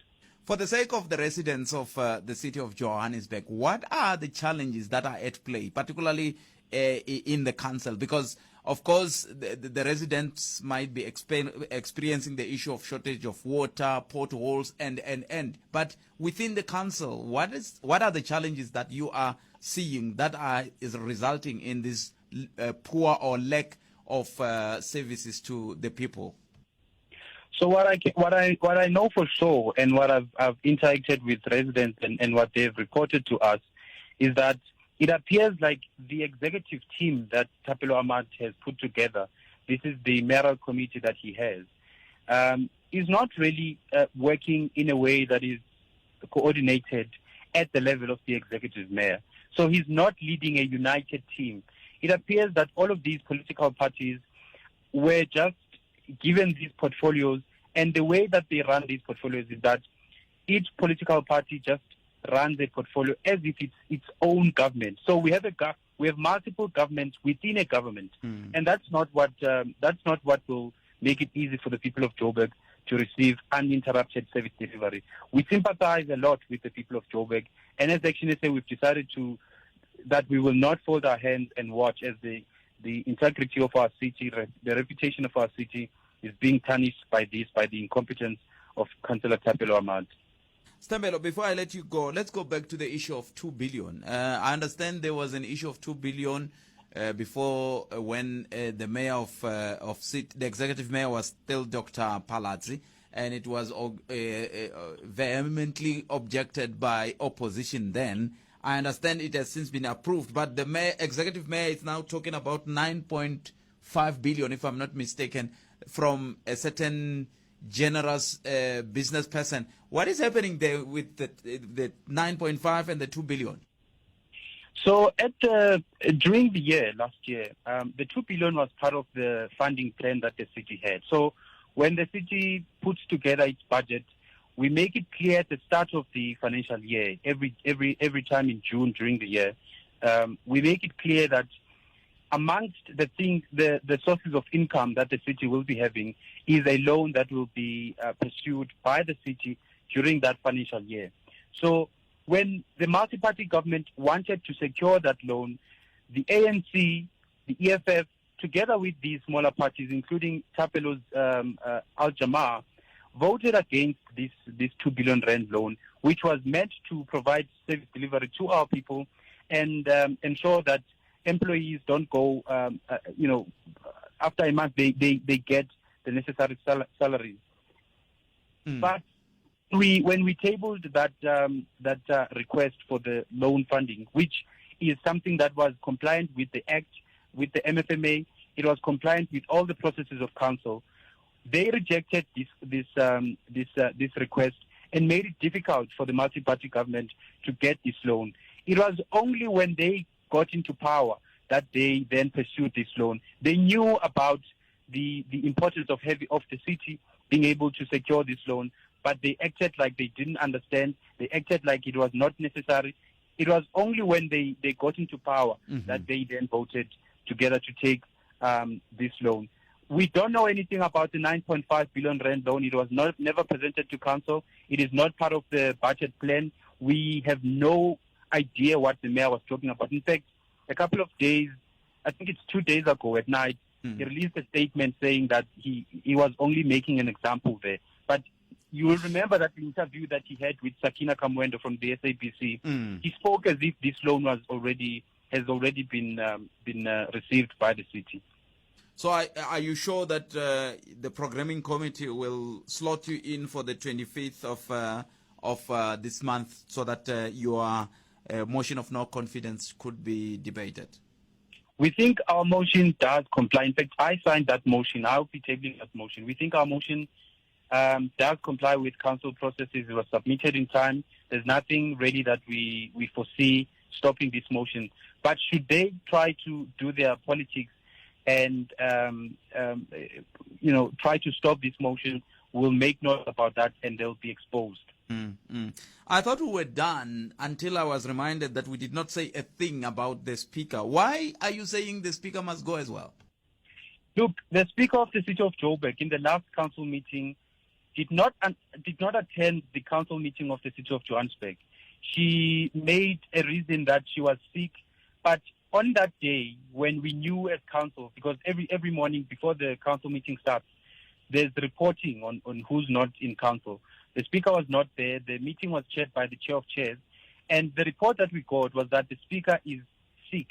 For the sake of the residents of the city of Johannesburg, what are the challenges that are at play, particularly in the council? Because, of course, the residents might be experiencing the issue of shortage of water, potholes, and. But within the council, what are the challenges that you are seeing that is resulting in this poor or lack of services to the people? So what I know for sure, and what I've interacted with residents and what they've reported to us, is that it appears like the executive team that Thapelo Ahmad has put together, this is the mayoral committee that he has, is not really working in a way that is coordinated at the level of the executive mayor. So he's not leading a united team. It appears that all of these political parties were just given these portfolios, and the way that they run these portfolios is that each political party just runs a portfolio as if it's its own government. So we have multiple governments within a government, and that's not what will make it easy for the people of Joburg to receive uninterrupted service delivery. We sympathize a lot with the people of Joburg, and as ActionSA, we've decided that we will not fold our hands and watch as the integrity of our city, the reputation of our city is being tarnished by the incompetence of Councillor Thapelo Ahmad. Stambelo, before I let you go, let's go back to the issue of 2 billion. I understand there was an issue of 2 billion before when the mayor of the executive mayor was still Dr. Palazzi, and it was vehemently objected by opposition then. I understand it has since been approved, but the executive mayor is now talking about 9.5 billion, if I'm not mistaken, from a certain generous business person. What is happening there with the 9.5 and the 2 billion? So during the year, last year, the 2 billion was part of the funding plan that the city had. So when the city puts together its budget, we make it clear at the start of the financial year, every time in June during the year, we make it clear that amongst the things, the sources of income that the city will be having is a loan that will be pursued by the city during that financial year. So when the multi-party government wanted to secure that loan, the ANC, the EFF, together with these smaller parties, including Tapelo's Al-Jamaa, voted against this 2 billion rand loan, which was meant to provide service delivery to our people and ensure that employees don't go, after a month they get the necessary salaries. But when we tabled that request for the loan funding, which is something that was compliant with the Act, with the MFMA, it was compliant with all the processes of council. They rejected this request and made it difficult for the multi-party government to get this loan. It was only when they got into power that they then pursued this loan. They knew about the importance of the city being able to secure this loan, but they acted like they didn't understand. They acted like it was not necessary. It was only when they got into power that they then voted together to take this loan. We don't know anything about the 9.5 billion rand loan. It was never presented to council. It is not part of the budget plan. We have no idea what the mayor was talking about. In fact, a couple of days, I think it's 2 days ago at night, he released a statement saying that he was only making an example there. But you will remember that the interview that he had with Sakina Kamwendo from the SABC, he spoke as if this loan has already been received by the city. So are you sure that the programming committee will slot you in for the 25th of this month so that your motion of no confidence could be debated? We think our motion does comply. In fact, I signed that motion. I'll be tabling that motion. We think our motion does comply with council processes. It was submitted in time. There's nothing really that we foresee stopping this motion. But should they try to do their politics and try to stop this motion, we'll make note about that and they'll be exposed. I thought we were done until I was reminded that we did not say a thing about the speaker. Why are you saying the speaker must go as well? Look, the speaker of the city of Joburg in the last council meeting did not attend the council meeting of the city of Johannesburg. She made a reason that she was sick, but on that day, when we knew as council, because every morning before the council meeting starts, there's reporting on who's not in council. The speaker was not there. The meeting was chaired by the chair of chairs. And the report that we got was that the speaker is sick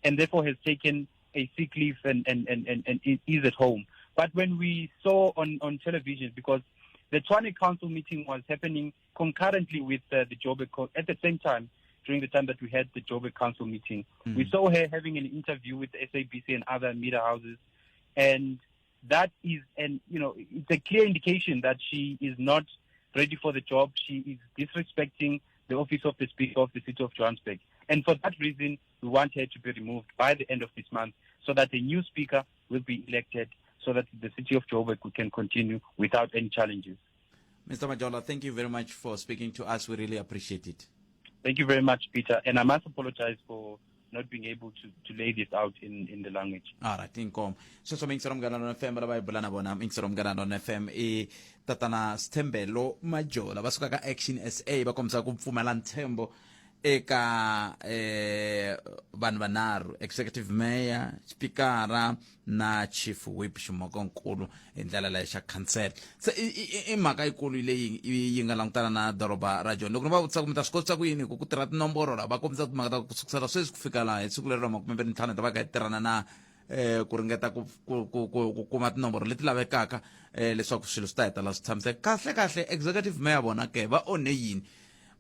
and therefore has taken a sick leave and is at home. But when we saw on television, because the Tshwane council meeting was happening concurrently with the Joburg, at the same time, during the time that we had the Joburg council meeting, we saw her having an interview with the SABC and other media houses. And that is, it's a clear indication that she is not ready for the job. She is disrespecting the office of the Speaker of the City of Johannesburg. And for that reason, we want her to be removed by the end of this month so that a new Speaker will be elected so that the City of Joburg can continue without any challenges. Mr. Majola, thank you very much for speaking to us. We really appreciate it. Thank you very much, Peter. And I must apologize for not being able to lay this out in the language. All right, inkom. So mingserom ganon FM ba ibulana bona mingserom ganon FM tatana Stembelo Majola basuka ka ActionSA ba komsa ku Pfumela Nthembo eka vanhu vanharhu, executive mayor, speakera na chief whip Ximokonkulu hi ndlela leyi xa council. Se i mhaka yikulu leyi yi nga langutana na doroba ra Joni. Loko ni va vutisa ku mi ta swi kotisa ku yini ku tirha tinomboro la va kombisa timhaka ta ku sukusela sweswi ku fika laha hi siku leri ra 25 ta va ka hi tirhana na ku ringeta ku kuma tinomboro leti lavekaka leswaku swilo swi ta hetela swi tshamiseka kahle. Executive mayor vona ke va onhe yini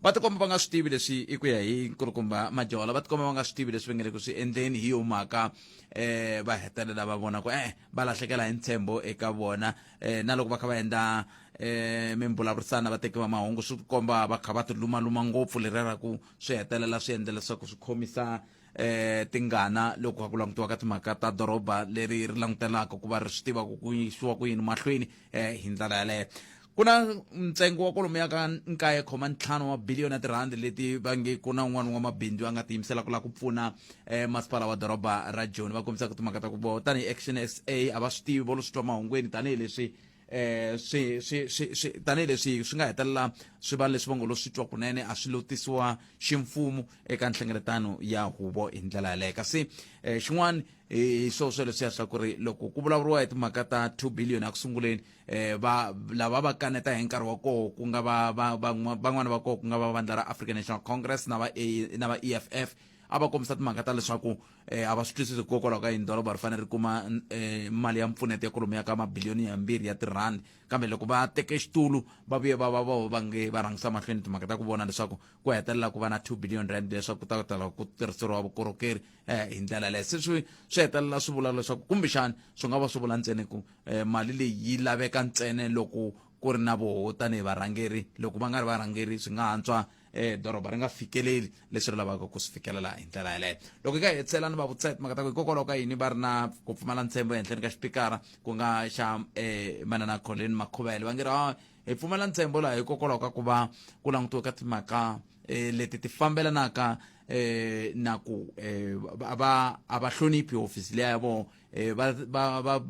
va tikomba va nga swi tivi leswi i ku ya hi nkulukumba Majola va tikomba va nga swi tivi leswi va nge le ku swi endleni hi yo mhaka va hetelela va vona ku va lahlekela hi ntshembo eka vona na loko va kha va endla mimbulavurisana vateki va mahungu swi komba va kha va ti lumaluma ngopfu leriya ra ku swi hetelela swi endla leswaku swi khomisa tingana loko ku langutiwa ka timhaka ta doroba leri ri langutelaka ku va ri swi tiva ku yisiwa ku yini mahlweni hi ndlela yaleyo ku na ntsengo wa kwalomuya ka 9.5 wa biliyoni ya tirhandi leti va nge ku na un'wana wa mabindzu a nga tiyimisela ku la ku pfuna masipala wa doroba ra Joni va kombisaka timhaka ta ku vo tanihi ActionSA a va swi tivi vo lo swi twa mahungweni tanihileswi tanihileswi swi nga hetelela swi va leswi va ngo lo swi twa kunene a swi lotisiwa ximfumo eka nhlengeletano ya huvo hi ndlela yaleyo kasi xin'wana hi sweswo leswiya swa ku ri loko ku vulavuriwa hi timhaka ta 2 billion a ku sunguleni lava va kaneta hi nkarhi wa koho ku nga van'wana va koho ku nga va vandla ra African National Congress na va EFF a va kombisa timhaka ta leswaku a va swi twisisi hikokwalaho ka yini doroba ri fanele ri kuma mali ya mpfuneto ya kwalomu ya ka mabiliyoni yambirhi ya tirhandi kambe loko va teke xitulu va vuye va nge va rhangisa mahlweni timhaka ta ku vona leswaku ku hetelela ku va na 2 billion rand leswaku ku ta tala ku tirhiseriwa vukorhokeri hi ndlela leyo se swi hetelela swi vula leswaku kumbexani swi nga va swi vula ntsena ku mali leyi yi laveka ntsena loko ku ri na voho tanihi varhangeri loko va nga ri varhangeri swi nga antswa doroba ri nga fikeleli leswi ri lavaka ku swi fikelela hi ndlela yaleyo loko hi ka hetselani va vutisa timhaka ta ku hikokwalaho ka yini va ri na ku pfumala ntshembo ehenhleni ka xipikara ku nga xa manana Colin Makhuvele va nge ri hi pfumala ntshembo laha hikokwalaho ka ku va ku langutiwa ka timhaka leti ti fambelanaka na ku a va hloniphi hofisi leya ya vona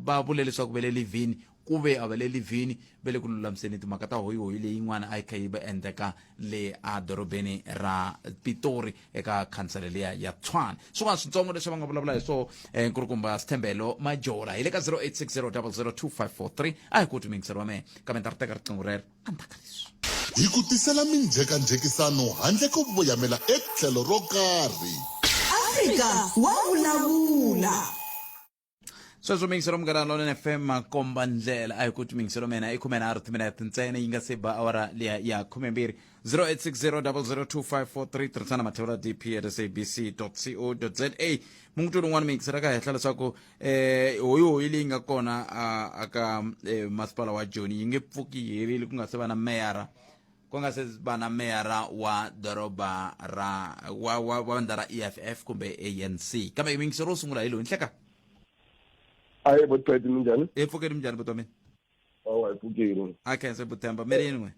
va vule leswaku ve le livhini kuve a va le livhini va le ku lulamiseni timhaka ta hoyihoyi leyin'wana a yi kha yi va endleka le a dorobeni ra Pitori eka khansele leya ya Tshwane swin'wana swintsongo leswi va nga vulavula hi swo nkulukumba Sithembelo Majola hi le ka 0860002543 a hi ku tumingiseriwa mehe kambe ta ri teka riqingho rero a ndaka leswi hi ku tisela minjhekanjhekisano handle ko voyamela etlhelo ro karhi Afrika wa vulavula sweswo mingiselo munghana lona FM makomba ndlela a hi ku mingiselo mena i 13 timinete ntsena yi nga se ba awara ya 12 0860002543 tirhisana mathevula dp@sabc.co.za mungutu lun'wana mingisela ka hehla leswaku hoyihoyi leyi nga kona aka masipala wa Joni yi nge pfuki herile ku nga se va na meyara wa doroba ra wa vandla ra EFF kumbe ANC kambe mingiselo ro sungula hi lo nhleka Aye botpedi minjani? Pfukeni minjani buto mina? Oh, pfukeni. Khensa Butemba merini we.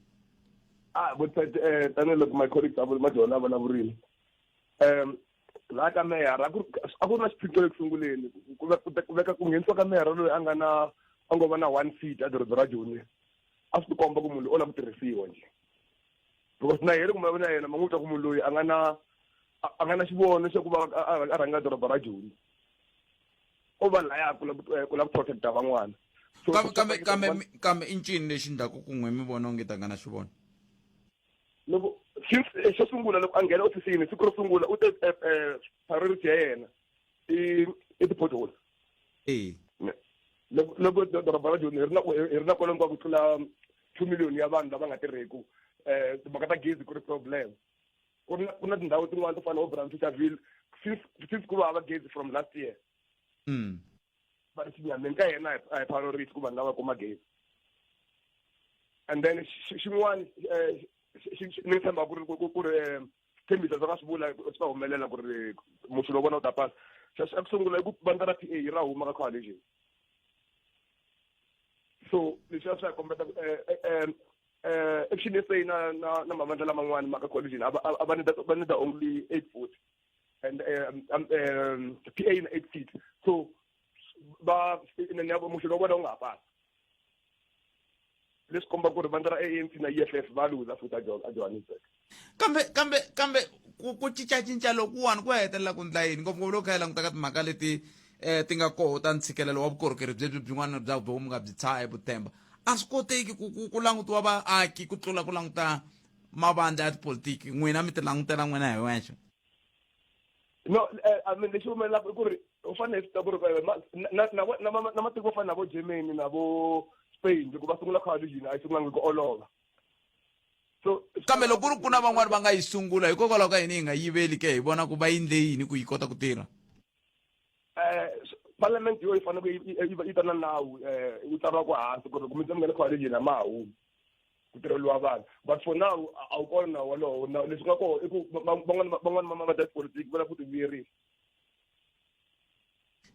Botpedi tani loko my colleagues abo Majola va vulavurili. La ka meya a ku na xiphiqo ekusunguleni ku veka ku nghenisiwa ka meya loyi a ngo va na 1 seat a doroba ra Joni. A swi komba ku munhu o la ku tirhisiwa nje. Because na yena kuma na yena manguta ku munhu loyi a nga na xivono xa ku va a rhanga doroba ra Joni. Over la ku la protect van'wana kambe i ncini lexi ndlaku ku n'we mi vona onge tangana xi vona loko xo sungula loko a nghena ofisini siku ro sungula u te priority ya yena i ti-pothole loko doroba ra Joni hi ri na kwalomu ka ku tlula 2 million ya vanhu lava nga tirheku timhaka ta gezi ku ri problem ku na tindhawu tin'wana to fana na Brandfieldville since ku va gezi from last year but xinyaneni ka yena a hi priority ku vanhu lava kuma gezi and then xin'wana ni tshemba ku ri tshembisa swa ka swi vula swi ta humelela ku ri muxu lo vona u ta pasa xa ku sungula i ku vandla ra PA ra huma ka coalition so leswi swi ya kombeta ActionSA na mavandla laman'wana ma ka coalition a va nida only 8 votes and PA in 8 seats so muxu lo vona u nga pasa leswi komba ku ri vandla ra ANC na EFF va luza futhi a Johannesburg kambe ku cincacinca lokuwani ku hetelela ku ndla yini ngopfungopfu loko kha hi languta ka timhaka leti ti nga koho ta ntshikelelo wa vukorhokeri byin'wana bya vutomi nga byi tshaa eVutemba a swi koteki ku langutiwa vaaki ku tlula ku languta mavandla ya tipolitiki n'wina mi ti langutela n'wina hi wexe no I mean lexi humelelaka ku ri u fanele swi ta ku ri na matiko yo fana na vo Germany na vo Spain loko va sungula coalition a yi sungulanga ku olova so kambe loko ku ri ku na van'wani va nga yi sungula hikokwalaho ka yini hi nga yiveli ke hi vona ku va yindle yini ku yi kota ku tirha parliament yo yi fanele yi ta na nawu wu tsariwa ku hansi ku ri ku mi nga le coalition ya mahungu ku tirheliwa vanhu but for now a wu kona nawu walowo leswi nga kona i ku van'wani ma-politiki va lava ku tivuyerisa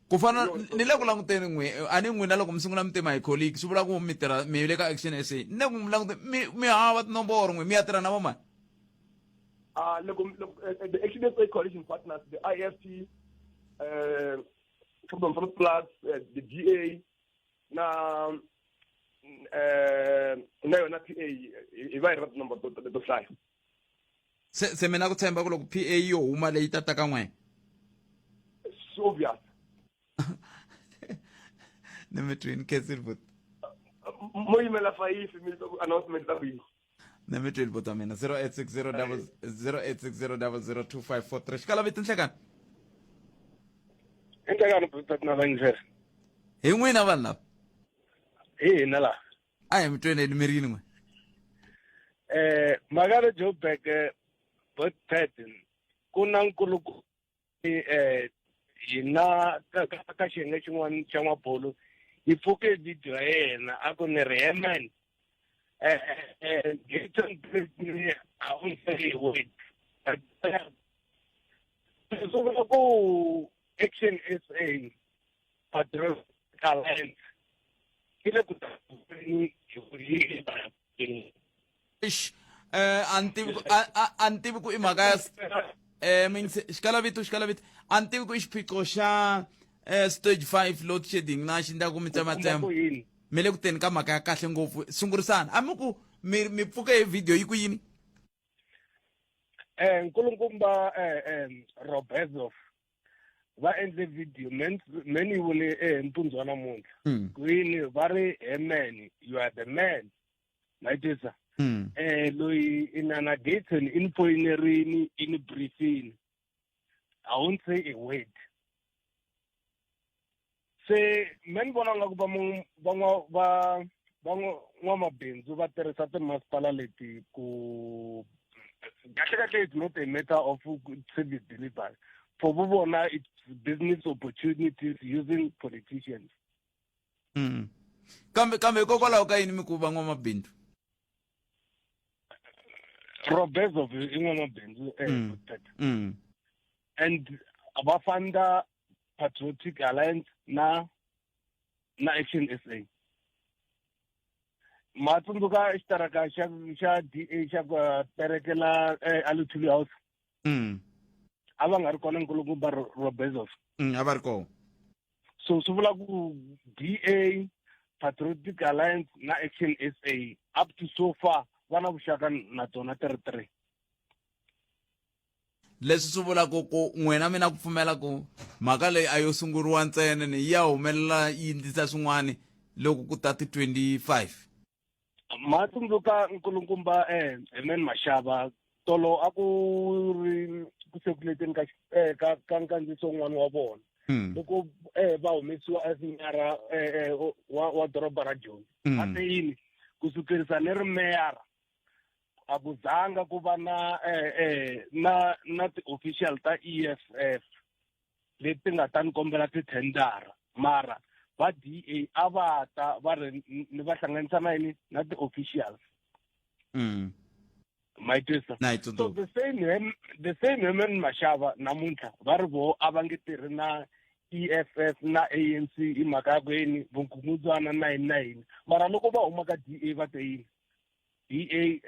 ku fana ni le ku languteni a ni n'wina loko mi sungula mi tima hi colleague swi vula ku mi tirha mi le ka action SA ni le ku mi languteni mi hava tinomboro mi ya tirha na vo mani the Action SA coalition partners, the IFT, Freedom Plus, the GA, na na PA, if I read number to fly. se mina ku tshemba ku loko PA yo huma leyi ta taka n'we Soviet. ni mi twini cancel but Mo email fa if mi announcement ta bi. ni mi twini but mina 0860002543 xikala viti nhlekani Enhlekani but na Vayingiseri. hi n'wina vanhu lava Hina la. a hi mi twini mi rini n'we Magara Joburg but pattern kuna nkuluku hina ka xiyenge xin'wana xa mabolo hi pfuke video ya yena a ku ni ri heman a wu say wait so ku Action SA Patriotic Alliance ile ku ish antivi ku i mhaka ya xikala vito antivi ku i xiphiqo xa stage 5 load shedding na xi ndlaku mi tsematsema mi le ku teni ka mhaka ya kahle ngopfu sungurisana a mi ku mi pfuke hi video yi ku yini nkulukumba Robezov va endle video many wule mpundzu wa namuntlha ku yini va ri man you are the man mayitisa loyi inana Gaten in poinerini in briefing I won't say a word se men vona nga ku va n'wamabindzu va tirhisa timasipala leti ku kahle it's not a matter of service delivery for vona it's business opportunities using politicians kambe hikokwalaho ka yini mi ku va n'wamabindzu Robezov i n'wamabindzu and va funda Patriotic Alliance na Action SA ma tsundzuka xitaraka xa DA xa ku terekela Alutuli House a va nga ri kona nkulukumba Robezov a va ri kona so swi vula ku DA Patriotic Alliance na Action SA up to so far vana vuxaka na tona territory leswi swi vulaka ku n'wina mina ku pfumela ku mhaka leyi a yo sunguriwa ntsena ni ya humelela yi endlisa swin'wana loko ku ta ti 25 ma tsundzuka nkulukumba Herman Mashava tolo a ku ri ku sekuleteni ka nkandziso wun'wana wa vona loko va humesiwa esinyara wa doroba ra Joni a te yini ku sukerisa ni ri meyara a ku zanga ku va na ti-official ta EFF leti nga ta ni kombela tithendara mara va DA a va ta va ri ni va hlanganisa na yini na ti-officials mayitwisa so the same Herman Mashava namuntlha va ri vo a va nge tirhi na EFF na ANC hi mhaka ya ku yini vukungundzwana na yini mara loko va huma ka DA va te yini DA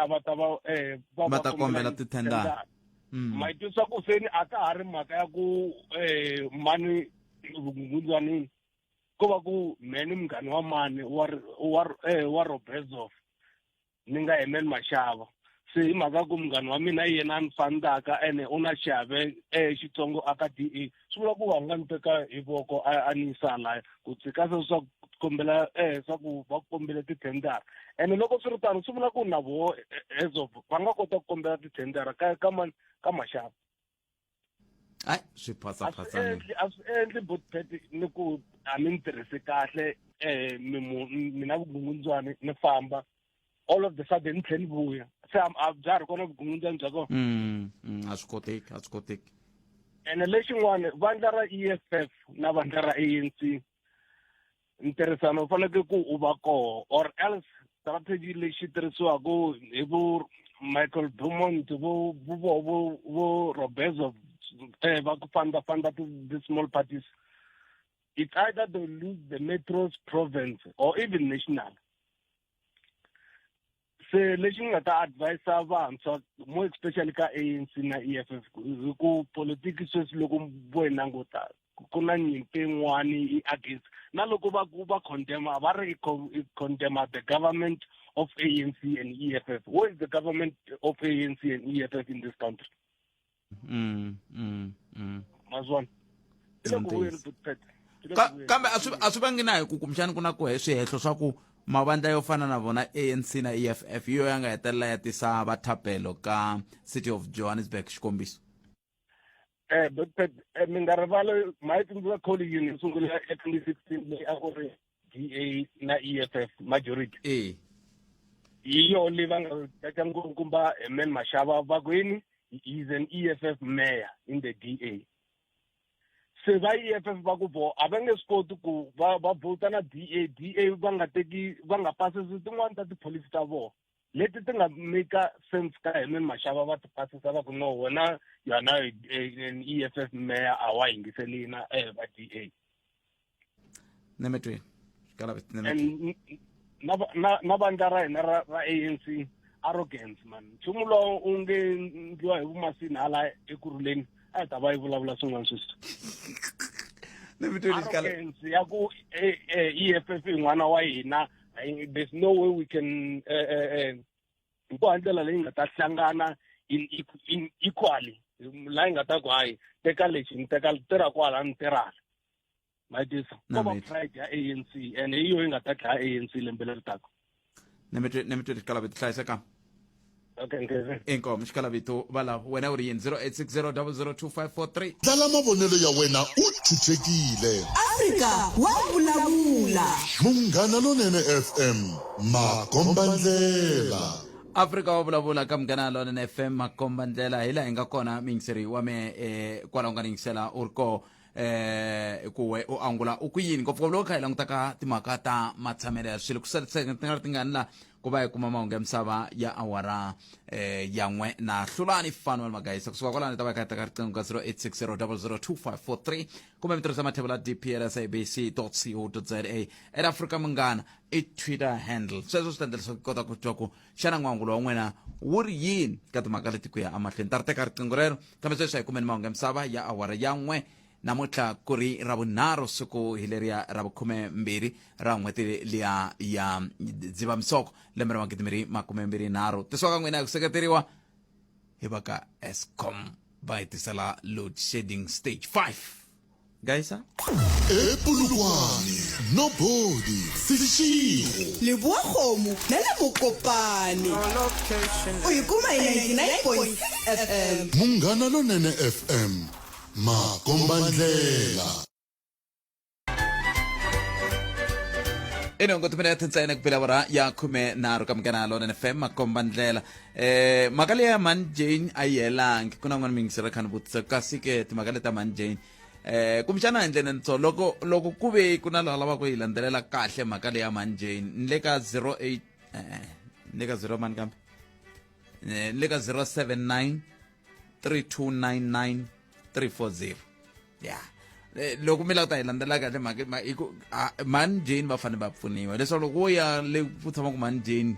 a va ta va ta kombela tithendara mayitwisa ku seni a ka ha ri mhaka ya ku mani vukungundzwanini ko va ku meni munghani wa mani wa Robezov ni nga Herman Mashava se hi mhaka ku munghani wa mina yena ni fandaka ene u na xiave xitsongo aka DA swi vula ku va nga ni teka hi voko a ni yisa laya ku tshika swa kombela swa ku va kombela tithendara ene loko swi ri tano swi vula ku na vo as of va nga kota ku kombela tithendara ka Mashava ai swi phasa a swi endli botpet ni ku a mi ni tirhisi kahle mina vugungundzwani ni famba all of the sudden tlhela vuya se a bya ri kona vugungundzwana bya kona a swi koteki ene lexin'wana vandla ra EFF na vandla ra ANC ntirhisano wu faneke ku u va koho or else strategy lexi tirhisiwaka hi vo Michael Beaumont vo Roberto va ku fanda the small parties. It's either they lose the metro's province or even national. Se lexi nga ta advise vantshwa more especially ka ANC na EFF ku politiki sweswi loko vo languta ku na nyimpi yin'wani against na loko va condemn va ri condemn the government of ANC and EFF. What is the government of ANC and EFF in this country? Mazwan. kambe a swi vangi na hi ku kumxani ku na ku he swihehlo swa ku mavandla yo fana na vona ANC na EFF yo ya nga hetelela ya tisa vathapelo ka City of Johannesburg xikombiso But mi nga rivali my tsundzuka colleague yini sungula eka 2016 leyi a ku ri DA na EFF majority hiyo leyi va nga teka nkumba Men Mashaba va ku yini is an EFF mayor in the DA. Se va EFF va ku vo a va nge swi koti ku va vota na DA va nga pasisi tin'wana ta tipolisi ta vona leti ti nga make sense ka Men Mashaba va ti pasisa va ku no wena yana an EFF mayor a wa yingiseli na va DA nemetwe na vandla ra hina ra ANC arrogance man nchumu lowu u nge ndliwa hi vumasini hala ekurhuleni a hi ta va yi vulavula swin'wana sweswi arrogance ya ku EFF i n'wana wa hina there's no way we can hi ku handlela leyi nga ta hlangana in equally laha yi nga ta ku hayi teka lexi ni tirha kwala ni tirhala matisa ko va pride ya ANC and hi yo yi nga ta dlaya ANC lembe leri taka nemetwe xikalabito hlayiseka inkomo xikalabito vala wena u ri yini 0860002543 tsala mavonelo ya wena u chuchekile Afrika wa vulavula Munghana Lonene FM makombandlela Afrika wa vulavula ka Munghana Lonene FM makombandlela hi laha hi nga kona Miyelani wa me kwala u nga ningisela u ri ko kuwe u angula u ku yini ngopfungopfu loko kha hi langutaka timhaka ta matshamelo ya swilo ku tingani la ku va hi kuma mahungu ya misava ya awara ya n'we na hlulani fani wa magayisa kusuka kwalani ni ta va hi kha hi teka riqingho ka 0860002543 kumbe mi tirhisa mathebula dprsabc.co.za at Afrika Munghana i Twitter handle sweswo swi ta endla leswaku kota ku twa ku xana n'wangulo wa n'wena wu ri yini ka timhaka leti ku ya amahlweni ta ri teka riqingho rero kambe sweswi hi kumeni mahungu ya misava ya awara ya n'we namuntlha ku ri ravunharhu siku hi leriya ra vu-12 ra n'hweti liya ya dzivamisoko lembe ra 2023 tisiwa ka n'wina hi ku seketeriwa hi va ka Eskom va hi tisela load shedding stage 5 gayisa Epulukwane nobody sishiro Leboa Kgomo na le Mokopane o ikuma hi 99.6 FM Munghana Lonene FM makombandlela inongo tumene yatintsayina kupilavora ya 13 ka Munghana Lonene FM makombandlela mhaka leyi ya Man Jane a yi helangi ku na n'wana mingisera khani vutisa kasi ke timhaka leti ta Man Jane kumxana hi ndlene nitso loko ku ve ku na lava lava ku yi landzelela kahle mhaka leyi ya Man Jane ni le ka 08 ni le ka 0 mani kambe ni le ka 079 3299 340 yeah loko mi lava ta hi landzela kahle mhaka Man Jane va fanele va pfuniwa leswaku loko wo ya le ku tshamaku Man Jane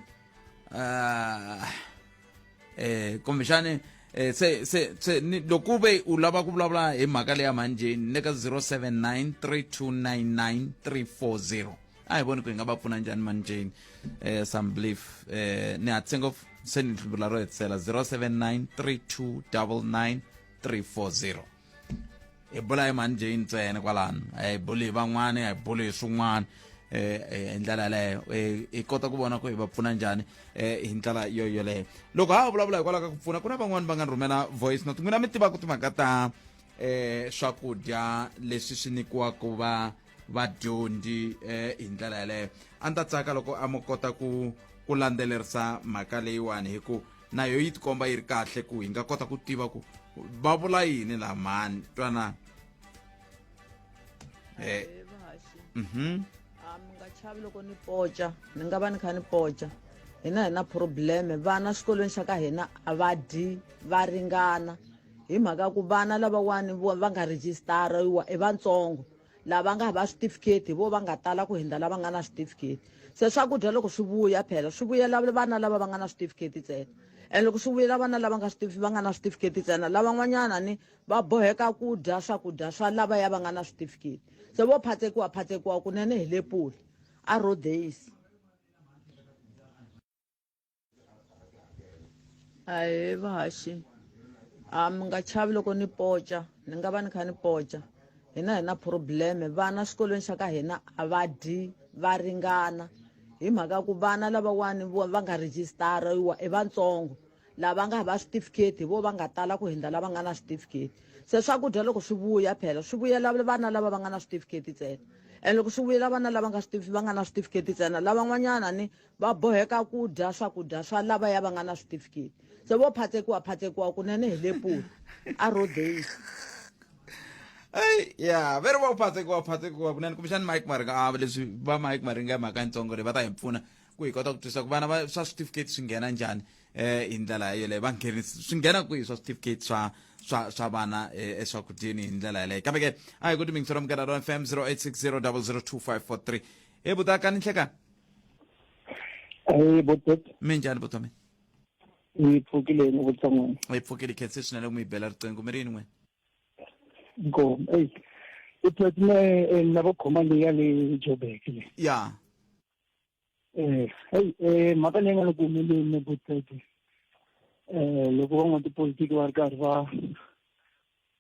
kumbexani se loko ve u lava ku vulavula hi mhaka leya Man Jane ni le ka 079 3299 340 a hi voni ku hi nga va pfuna njhani Man Jane some belief ni hatsengo se ni vula ro hetisela 079 3299 340 hi bula hi Man Jane ntsena kwalano a hi buli hi van'wana a hi buli hi swin'wana hi ndlela yaleyo hi kota ku vona ku hi va pfuna njhani hi ndlela yoleyo loko ha vulavula hikwalaho ka ku pfuna ku na van'wana va nga rhumela voice note n'wina mi tivaka timhaka ta swakudya leswi swi nyikiwaka vadyondzi hi ndlela yaleyo a ni ta tsaka loko a mo kota ku ku landzelerisa mhaka leyiwani hi ku na yo yi tikomba yi ri kahle ku hi nga kota ku tiva ku va vula yini la mani twanana mi nga chavi loko ni poca ni nga va ni kha ni poca hina hi na probleme vana xikolweni xa ka hina a va dyi va ringana hi mhaka ku vana lavawani va nga rejistariwa i vatsongo lava nga hava switifiketi vo va nga tala ku hindza lava nga na switifiketi se swakudya loko swi vuya phela swi vuyela vana lava va nga na switifiketi ntsena and loko swi vuyela vana lava va nga na switifiketi ntsena lavan'wanyana ni va boheka ku dya swakudya swa lavaya va nga na switifiketi se vo phatekiwa kunene hi le puli a road days ahe vahaxi mi nga chavi loko ni poca ni nga va ni kha ni poca hina hi na probleme vana xikolweni xa ka hina a va dyi va ringana hi mhaka ku vana lavawani va nga rejistariwa i vatsongo lava nga hava switifiketi vo va nga tala ku hindza lava nga na switifiketi se swakudya loko swi vuya phela swi vuyela vana lava va nga na switifiketi ntsena and loko swi vuyela vana lava va nga na switifiketi ntsena lavan'wanyana ni va boheka ku dya swakudya swa lavaya va nga na switifiketi se vo phatekiwa kunene hi le puli a road days ya veri va phatekiwa kunene kumbexani mike maringa leswi va mike maringa hi mhaka yitsongo leyi va ta hi pfuna ku hi kota ku twisisa ku vana swa switifiketi swi nghena njhani hi ndlela yeleyo va nghenisi swi nghena kwihi swa switifiketi swa vana eswakudyeni hi ndlela yeleyo kambe ke a hi ku timingisela mukela ron fm 0860 002 543 butaka ni hlekani mi njhani butome ni pfukile vutsongwana hi pfukile khense swinene ku mi bela riqingho mi rini n'wena Go. Hey, it was me never command ya le Joburg le. Yeah. Hey, maka lenga lo kumile ne butete. Loko va n'wi tipolitiki va ri karhi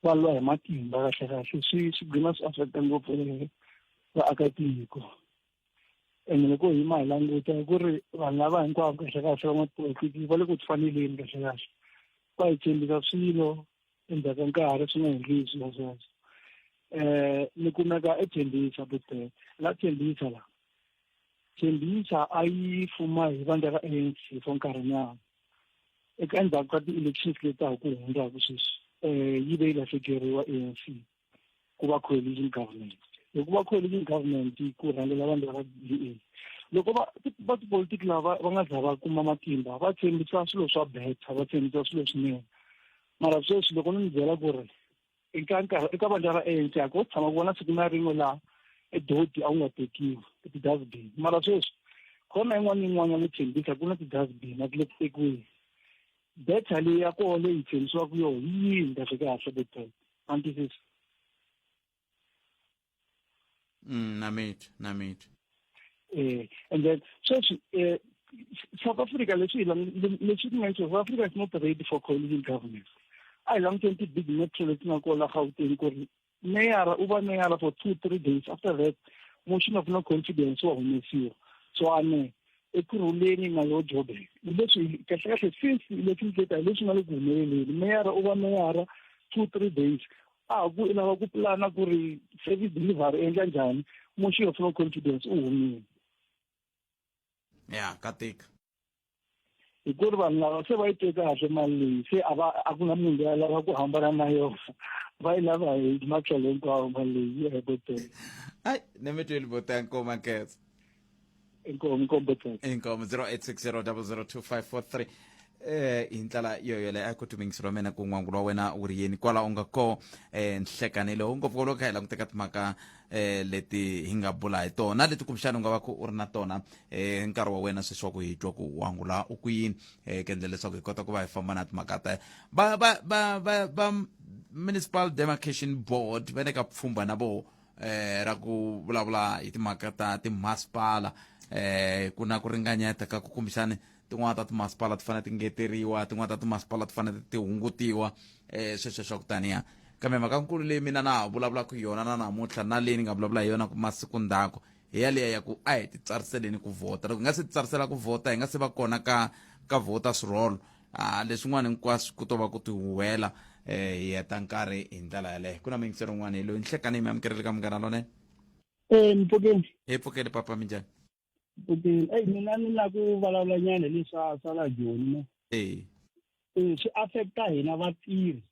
va lwa hi matimba kahle swi gcina swi affecta ngopfu vaakatiko. And loko hi ma hi languta ku ri vanhu lava hinkwavo kahle van'watipolitiki va le ku tifaneleni kahle va hi tshembisa swilo endzhaku ka nkarhi swi nga endliwi swilo sweswo ni kumeka etshembisa butete la tshembisa a yi fuma hi vandla ra ANC for nkarhinyana eka endzhaku ka ti-elections leti taku ku hundzaka sweswi yi ve yi lahlekeriwa ANC ku va coalition government loko va coalition government ku rhangela vandla ra DA loko va tipolitiki lava va nga za va kuma matimba va tshembisa swilo swa beta va tshembisa swilo swinene mara sweswi loko ni byela ku ri eka vandla ra ANC a ko tshama ku vona siku na rin'we laha edoti a wu nga tekiwi ti-dustbin mara sweswi khona yin'wana yin'wana ya tshembisa ku na ti-dustbin a ti le ku tekiweni data leyi ya koho leyi tshembisiwaka yona yi yini kahle kahle betete antisisi na mate and then sweswi South Africa leswi ku nga South Africa is not ready for coalition government a hi languteni ti-big metro leti nga kona Gauteng ku ri meyara u va meyara for 2-3 days after that motion of no confidence wa humesiwa so ane ekurhuleni na yo Joburg leswi kahle since election data leswi nga le ku humeleleni meyara u va meyara 2-3 days ku lava ku plana ku ri service delivery endla njhani motion of no confidence u humile ya katika hi ku ri vanhu lava se va yi teka kahle mali leyi se a ku na munhu loyi a lava ku hambana na yona va yi lava hi matlhelo hinkwawo mali leyi yi hebotele ni mi tweli bota nkoma nketsa inkomo 0860 002 hi ndlela yoyole a ku tumingiselo mena ku n'wangu wa wena u ri yeni kwala u nga ko nhlekanelo ngopfu loko hi languteka timhaka leti hi nga bula hi tona leti kumbexana u nga va ku u ri na tona nkarhi wa wena sweswi wa ku hi twa ku wangula u ku yini ku endla leswaku hi kota ku va hi famba na timhaka ta va municipal demarcation board va le ka pfhumba na vo ra ku vulavula hi timhaka ta timasipala ku na ku ringanyeta ka ku kumbexani tin'wana ta timasipala ti fanele ti ngeteriwa tin'wana ta timasipala ti fanele ti hungutiwa sweswo swa ku taniya kambe mhaka nkulu leyi mina na ha vulavulaka hi yona na namuntlha na leyi ni nga vulavula hi yona ku masiku ndzhaku hi yaleyo ya ku a hi ti tsariseleni ku vhota loko hi nga se ti tsarisela ku vhota hi nga se va kona ka voters roll leswin'wana hinkwaswo ku to va ku ti huwela hi heta nkarhi hi ndlela yaleyo ku na mingisero n'wana hi loyi ni hlekani hi mi amukerile ka munghana lonene mpfukeni hi pfukeli papa minjhani Okay, mina ni la ku vulavula nyana leswa sala Joni ne. Swi affecta hina vatirhi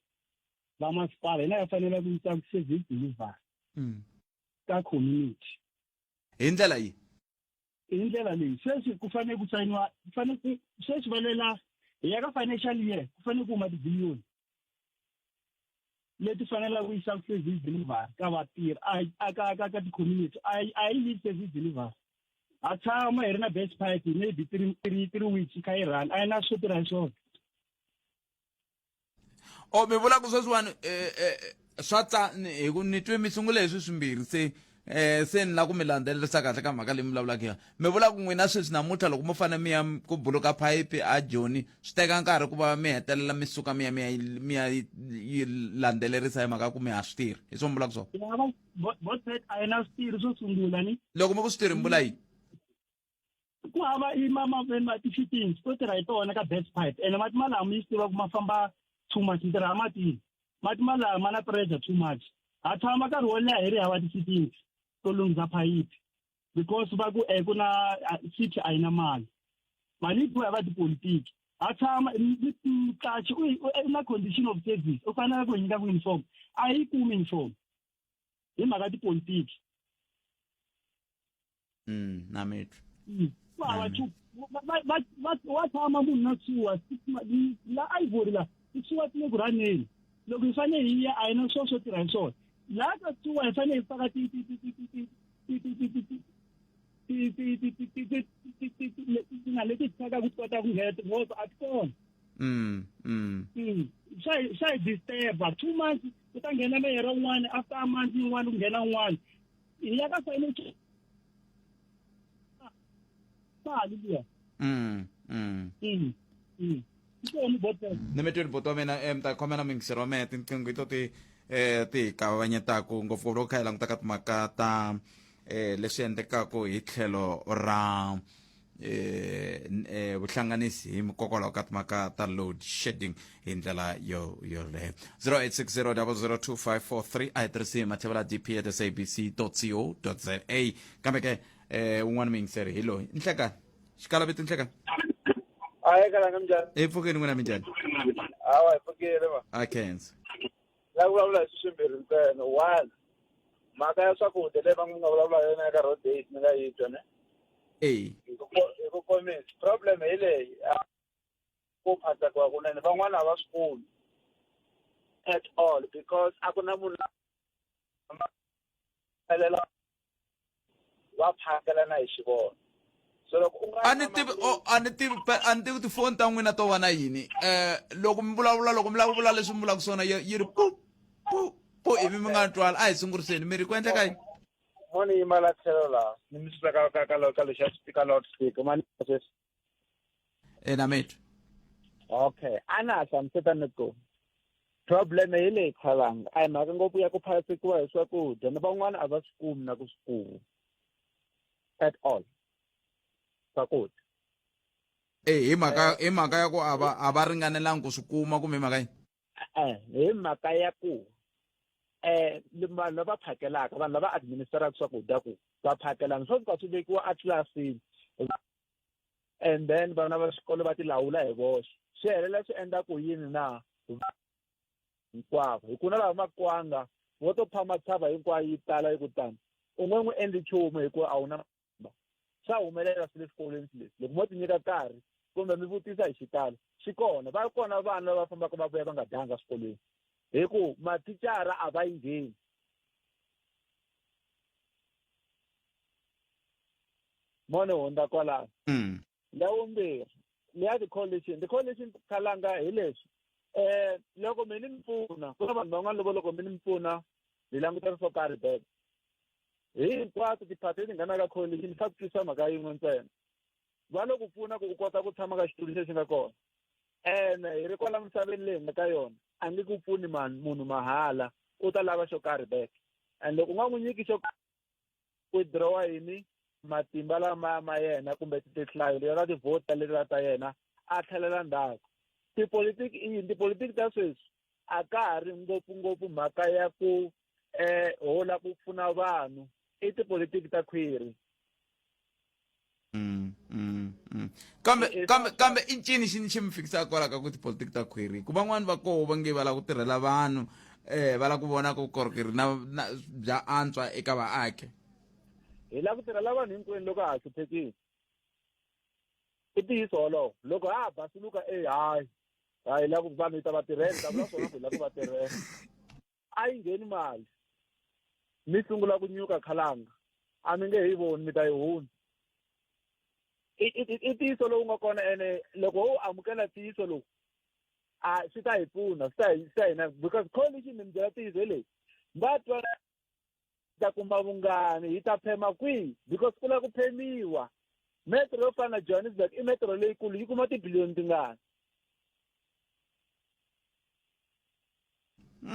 va masipala hina hi fanele ku yisa service delivery ka community. Hi ndlela yi. Hi ndlela leyi sweswi ku fanele ku sayiniwa sweswi valela hi ya ka financial year ku fanele ku huma tibiliyoni leti fanele ku yisa service delivery ka vatirhi ka ti-community a yi lead service delivery. A tshama hi ri na best pipe maybe three weeks ka yi run a yi na swo tirha swona. Mi vula ku sweswiwani swa hi ku ni twe mi sungule leswi swimbirhi se ni la ku mi landzelerisa kahle ka mhaka leyi mi vulavulaka yona. Mi vula ku n'wina sweswi namuntlha loko mo fanele mi ya ku buluka phayiphi a Joni swi teka nkarhi ku va mi hetelela mi suka mi ya yi landzelerisa hi mhaka ku mi ha swi tirhi hi swo mi vulaka swona. Botpet a yi na swi tirhi swo sungula ni loko mi ku swi tirhi mi vula yini. Ku hava ma ti-fittings to tirha hi tona ka best pipe ene mati malama mi swi tiva ku ma famba too much ni tirha matini mati malama ma na pressure too much ha tshama nkarhi wo leha hi ri hava ti-fittings to lunghisa phayiphi because va ku ku na city a yi na mali yi pfuya va tipolitiki ha tshama kachi u na condition of service u fanele ku nyika ku uniform a yi kumi uniform hi mhaka tipolitiki. Na metro. wa tshama munhu na tsuwa la Ivory la tsuwa ti le ku raneni loko hi fanele hi ya a yi na swo tirha hi swona laha ka tsuwa hi fanele hi faka leti tsaka ku kota ku nghena tinghozi a ti kona. Swa hi disturba 2 months ku ta nghena meyara un'wana after a month yin'wana ku nghena un'wana hi ya ka financial mali liya. Ni mi twini boti wa mina mi ta khomela mingisero wa mehe tinqingho to ti kavanyetaku ngopfungopfu loko kha hi languta ka timhaka ta leswi endlekaka hi tlhelo ra vuhlanganisi hi mikokwalaho ka timhaka ta load shedding hi ndlela yoleyo 0860 a hi tirhisi mathevela dp@sabc.co.za kambe ke un'wana mingiseri hi loyi nhlekani xikalaviti nhlekani Aye kalanga njani? hi pfukeni n'wina minjhani? Hawa hi pfukile ma. A khensa. La vulavula hi swimbirhi ntsena. One, mhaka ya swakudya leyi va nga vulavula yona eka road date ni nga yi twa ne? Hi ku komisa. Problem hi leyi ku phatakiwa kunene van'wana a va swi kumi at all because a ku na munhu wa phakela na hi xivono. a ni tivi tifoni ta n'wina to va na yini loko mi vulavula leswi mi vulaka swona yi ri pu ivi mi nga twala a hi sunguriseni mi ri ku endleka yini. Mo ni yimala tlhelo laha ni mi swi veka ka lexi a swi tika loudspeaker mani sweswi. Na metro. Okay a na hlamuseta ni ku problem hi leyi khalanga a hi mhaka ngopfu ya ku phasikiwa hi swakudya ni van'wana a va swi kumi na ku swi kumi at all swakudya. Hi mhaka ya ku a va ringanelanga ku swi kuma kumbe mhaka yini. Hi mhaka ya ku vanhu lava phakelaka vanhu lava administraka swakudya ku va phakelana swo ka swi vekiwa atlasini and then vana va xikolo va ti lawula hi voxe swi helela swi endla ku yini na hinkwavo hi ku na lava makwanga vo to phama tshava hinkwayo yi tala yi kutani u nge n'wi endli nchumu hikuva a wu na swa humelela swi le swikolweni leswi loko mo ti nyika nkarhi kumbe mi vutisa hi xitalo swi kona va kona vana lava fambaka va vuya va nga dyanga swikolweni hi ku mathicara a va yi ngheni. Mone hundza kwalano. Ya vumbirhi leya ti-coalition khalanga hi leswi loko mi ni mi pfuna ku na vanhu van'wana loko mi ni mi pfuna hi langutana swo karhi back hinkwaswo tiphati leti nghenaka coalition swa ku twisa mhaka yin'we ntsena va lo ku pfuna ku u kota ku tshama ka xitulu lexi nga kona ene hi ri kwala misaveni leyi nga ka yona a nge ku pfuni munhu mahala u ta lava xo karhi back and loko u nga n'wi nyiki xo withdrawa yini matimba lama ma yena kumbe tihlayo lera tivhota letiya ta yena a tlhelela ndzhaku. Tipolitiki ta sweswi a ka ha ri ngopfungopfu mhaka ya ku hola ku pfuna vanhu i tipolitiki ta khwiri kambe i ncini xi mi fikisa kwala ka ku tipolitiki ta khwiri ku van'wani va koho va nge va la ku tirhela vanhu va la ku vona ku vukorhokeri na bya antswa eka vaaki. Hi la ku tirhela vanhu hinkwenu loko ha hluphekile i ntiyiso wolowo loko ha basuluka hayi la ku vanhu hi ta va tirhela ta vula swona ku hi la ku va tirhela a yi ngheni mali mi sungula ku nyuka khalanga a mi nge hi voni mi ta yi huni i ntiyiso lowu nga kona ene loko wo amukela ntiyiso lowu swi ta hi pfuna swi ta hina because coalition mi byela ntiyiso leyi va twa ta kuma vungani hi ta phema kwihi because ku la ku phemiwa metro yo fana na Johannesburg i metro leyikulu yi kuma tibiliyoni tingani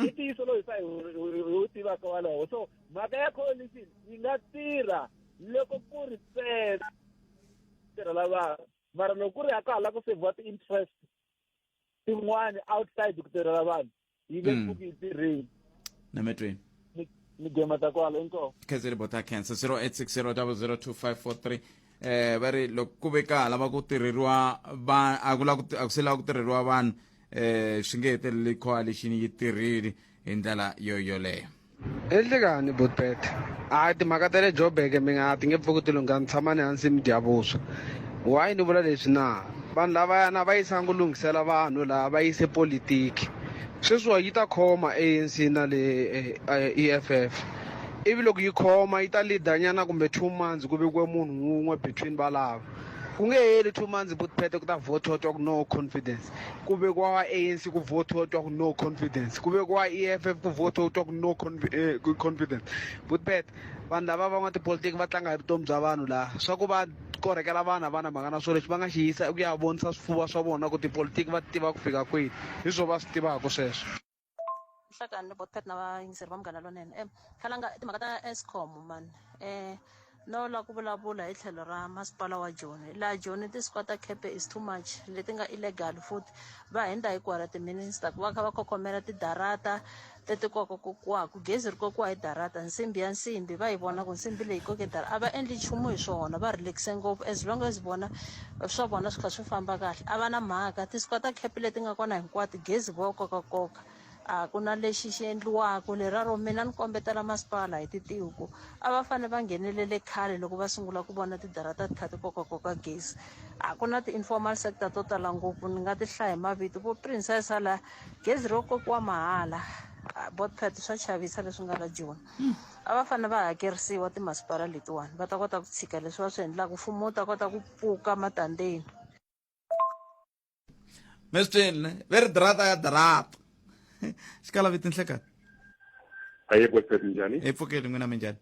i ntiyiso lowu hi sa hi tivaka walowo so mhaka ya coalition yi nga tirha loko ku ri ntsena tirhela vanhu mara loko ku ri aka hala ku sevhiwa ti-interest tin'wani outside ku tirhela vanhu yi nge pfuki yi tirheni nametweni ni gema ta kwala inkomo khezeli bota cancer 0860002543 va ri loko ku ve ka lava ku tirheriwa a ku se lava ku tirheriwa vanhu swi nge heteleli coalition yi tirhile hi ndlela yoleyo. Ehlekani Botpet timhaka ta le Joburg mi nga ti nge pfuki ti lunghani tshamani hansi mi dya vuswa why ni vula leswi na vanhu lavayana va yisanga ku lunghisela vanhu lava va yise politiki sweswiwa yi ta khoma ANC na le EFF ivi loko yi khoma yi ta lidanyana kumbe 2 months ku vekiwe munhu wun'we between valava ku nge heli 2 months Botpet ku ta votiwa twa ku no confidence ku vekiwa wa ANC ku votiwa twa ku no confidence ku vekiwa wa EFF ku votiwa twa ku no confidence Botpet vanhu lava van'wa tipolitiki va tlanga hi vutomi bya vanhu laha swa ku va korhekela vana mhaka na swilo leswi va nga xi yisa i ku ya vonisa swifuva swa vona ku tipolitiki va tiva ku fika kwihi hi swo va swi tivaka sweswo. Hlakani Botpet na vayingiseri va Munghana Lonene khalanga timhaka ta Eskom man no la ku vulavula hi tlhelo ra masipala wa Joni laha Joni ti-squatter cap is too much leti nga illegal futhi va henda hikwara timinister ku va kha va khokhomela tidarata leti kokaku gezi ri kokiwa hi darata nsimbi ya nsimbi va yi vona ku nsimbi leyi koke darata a va endli nchumu hi swona va relaxe ngopfu as long as vona swa vona swi kha swi famba kahle a va na mhaka ti-squatter cap leti nga kona hinkwato gezi vo koka a ku na lexi xi endliwaka leraro mina ni kombetela masipala hi titiku a va fanele va nghenelele khale loko va sungula ku vona tidarata ti kha ti koka gezi a ku na ti-informal sector to tala ngopfu ni nga ti hlaya hi mavito vo princess la gezi ro kokiwa mahala Botpet swa chavisa leswi nga la Joni a va fanele va hakerisiwa timasipala letiwani va ta kota ku tshika leswi va swi endlaka mfumo wu ta kota ku pfuka matandeni meswini ve ri darata ya darata xikala viti nhlekani aye Botpet njhani hi pfukeli n'wina mi njhani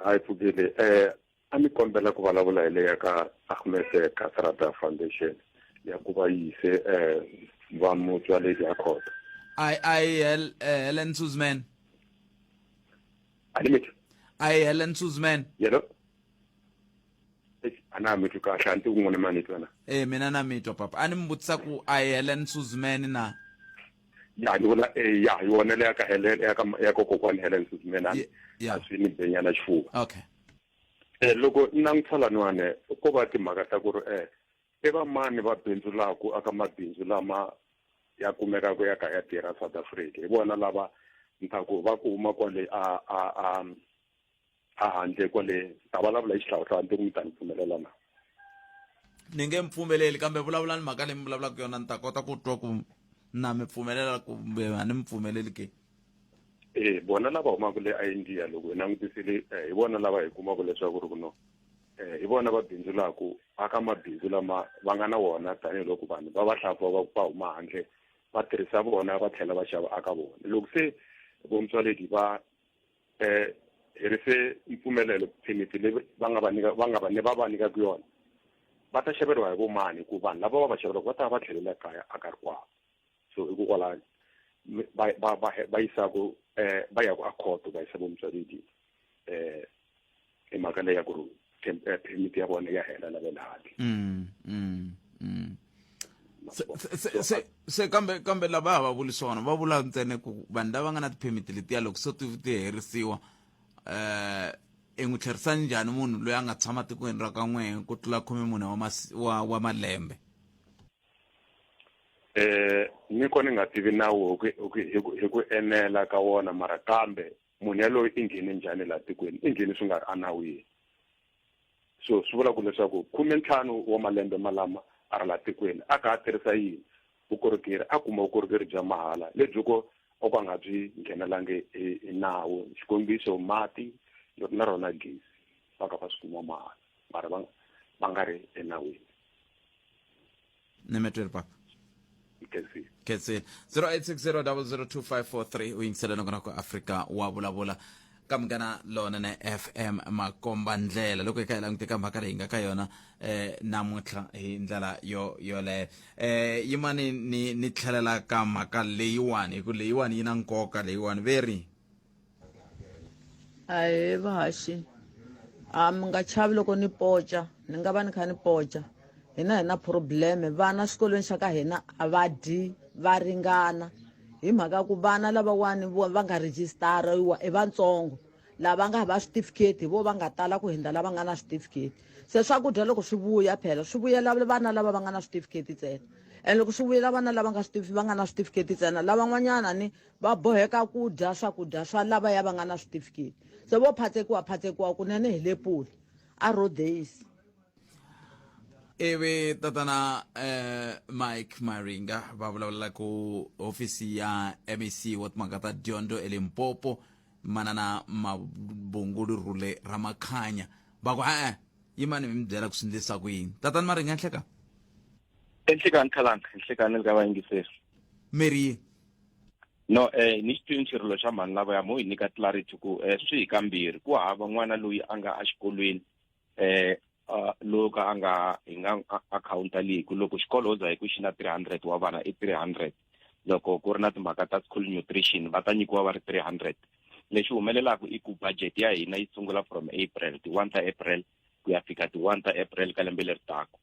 hayi pfukeli a mi kombela ku vulavula hi leya ka Ahmed Kasrata Foundation ya ku va yise va mutswaledi ya khota Helen Suzman alimiti Helen Suzman yelo ana mitu ka hlanti ku ngone mani twana mina na mitwa papa ani mbutisa ku Helen Suzman na ya yona ya yona le ka Helen ya kokokwana Helen Suzman a swi ni benyana xifuva okay loko na ngitsalanwane ko va timhaka ta ku ri va mani va bindzulaku aka mabindzu lama ya kumeka ku ya ka ya tirha South Africa hi vona lava ntaku va ku huma kwale a handle kwale ta vulavula hi xihlawuhlawu ndzi ku mi ta ni pfumelela na ni nge mpfumeleli kambe vulavulani mhaka leyi mi vulavulaka yona ni ta kota ku twa ku na mi pfumelela kumbe a ni mi pfumeleli ke bona lava humaka le India loko hi langutisile hi vona lava hi kumaka leswaku ri kuno hi vona va bindzulaku aka mabindzu lama va nga na wona tanihiloko vanhu va hlafa va huma handle va tirhisa vona va tlhela va xava aka vona loko se vomutswaledi va herise mpfumelelo permit leyi va va nyika ku yona va ta xaveriwa hi vomani ku vanhu lava va va xavelaka va ta va tlhelela kaya aka rikwavo so hikokwalaho va yisaku va ya ku a khoto va yisa vomutswaledi hi mhaka leyi ya ku ri permit ya vona ya hela na le handle se kambe lava va vuli swona va vula ntsene ku vanhu lava nga na tiphemiti letiya loko so ti herisiwa n'wi tlherisa njhani munhu loyi a nga tshama tikweni ra ka n'we ku tlula 14 wa malembe? Niko ni nga tivi nawu hi ku enela ka wona mara kambe munhu yaloyi i nghene njhani la tikweni i nghene swi nga ri anawini. So swi vula ku leswaku 15 wa malembe malama a ri la tikweni a ka tirhisa yini vukorhokeri a kuma vukorhokeri bya mahala lebyi ko o ka nga byi nghenelangi hi nawu, xikombiso mati na rona gezi va ka va swi kuma mahala mara va nga ri enawini. Ni metwele papa Kesi 0860002543 uyingisela nokona ku Afrika wa vulavula ka Munghana Lonene FM makomba ndlela loko eka langute ka mhaka leyi nga ka yona namuntlha hi ndlela yole yimani ni tlhelela ka mhaka leyiwani ku leyiwani yi na nkoka leyiwani very ayi vahaxi mi nga chavi loko ni poca ni nga va ni kha ni poca hina probleme vana xikolweni xa ka hina a va dyi va ringana hi mhaka ku vana lavawani va nga rejistariwa i vatsongo lava nga hava switifiketi vo va nga tala ku hindza lava nga na switifiketi se swakudya loko swi vuya phela swi vuyela vana lava va nga na switifiketi ntsena and loko swi vuyela vana lava nga na switifiketi ntsena lavan'wanyana ni va boheka ku dya swakudya swa lavaya va nga na switifiketi se vo phatsekiwa kunene hi lepuli a road days. Ewe tatana Mike Maringa va vulavula ku ofisi ya MEC wa timhaka ta dyondzo eLimpopo manana mabungulu rule ramakhanya va ku yimani mi byela ku swi endlisa ku yini tatana Maringa nhleka enhlekani Khalanga enhlekani ka Vayingiseri Mary no ni xitsundzuxo xa mani lava ya mo hi nyika clarity ku swi hi kambirhi ku hava n'wana loyi a nga a xikolweni loko a nga hi nga akhawunta leyi ku loko xikolo za hi ku xi na 300 wa vana i 300 loko ku ri na timhaka ta school nutrition va ta nyikiwa va ri 300 lexi humelelaka i ku budget ya hina yi sungula from April ti 1 ta April ku ya fika ti 1 ta April ka lembe leri taka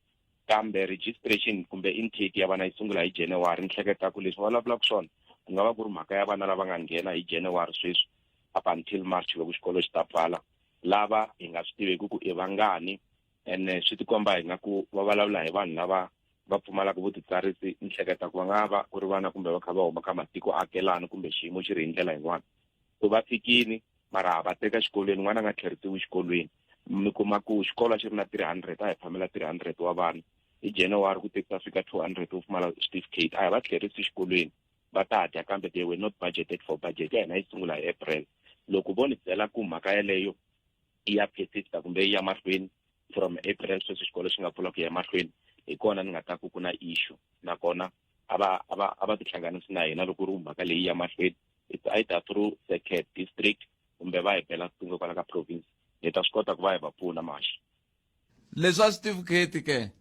kambe registration kumbe intake ya vana yi sungula hi January ni hleketa ku leswi va vulavulaka swona ku nga va ku ri mhaka ya vana lava nga nghena hi January sweswi up until March loko xikolo xi ta pfala lava hi nga swi tiveki ku i vangani ene swi tikomba hi nga ku va vulavula hi vanhu lava va pfumalaka vutitsarisi ni hleketa ku va nga va ku ri vana kumbe va kha va huma ka matiko akelana kumbe xiyimo xi ri hi ndlela yin'wana ku va fikini mara va teka xikolweni n'wana a nga tlherisiwi xikolweni mi kuma ku xikolo xi ri na 300 a hi phamela 300 wa vana hi January ku tekisa fika 200 wo pfumala certificate a hi va tlherisi xikolweni va ta dya kambe they were not budgeted for budget ya hina yi sungula hi April loko vo ni byela ku mhaka yaleyo i ya persista kumbe i ya mahlweni from April sweswi xikolo xi nga pfula ku ya mahlweni hi kona ni nga ta ku na issue nakona a va tihlanganisi na hina loko ri mhaka leyi ya mahlweni it's either through second district kumbe va hi bela swingo kwala ka province hi ta swi kota ku va hi va pfuna maxi leswa certificate ke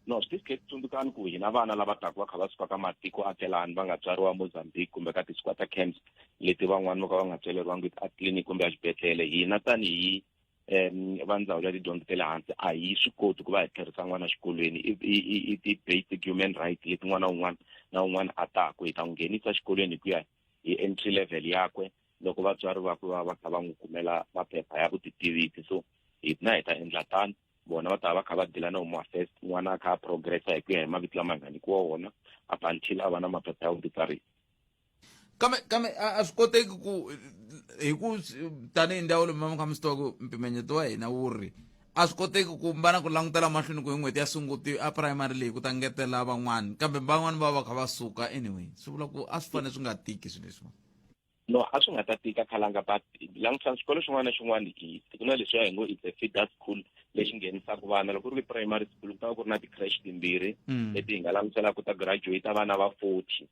no certificate tsundzukani ku hina vana lava taku va kha va suka ka matiko akelani va nga tswariwa Mozambique kumbe ka ti-squatter camps leti van'wani vo ka va nga tswaleriwangi a clinic kumbe a xibedhlele hina tanihi va ndzawulo ya tidyondzo ta le hansi a hi swi koti ku va hi tlherisa n'wana xikolweni i ti-basic human right leti n'wana wun'wana na wun'wana a taku hi ta n'wi nghenisa xikolweni hi ku ya hi entry level yakwe loko vatswari vakwe va kha va n'wi kumela maphepha ya vutitiviti so hina hi ta endla tani bona va ta va kha va dila na home affairs n'wana a kha a progressa hi ku ya hi mavito lama nga nyikiwa wona up until a va na maphepha ya vutitsarisi kambe a swi koteki ku hi ku tanihi ndhawu lomu mama kha mi swi tiva ku mpimanyeto wa hina wu ri a swi koteki ku mbana ku langutela mahlweni ku hi n'hweti ya sunguti a primary leyi ku ta ngetela van'wani kambe van'wani va kha va suka anyway swi vula ku a swi fanele swi nga tiki swilo leswi no a swi nga ta tika Khalanga but langutisa xikolo xin'wana na xin'wana ku na leswi ya hi ngo it's a feeder school lexi nghenisaka vana loko ku ri primary school ku ta va ku ri na ti-crash timbirhi leti hi nga langutisela ku ta graduate vana va 40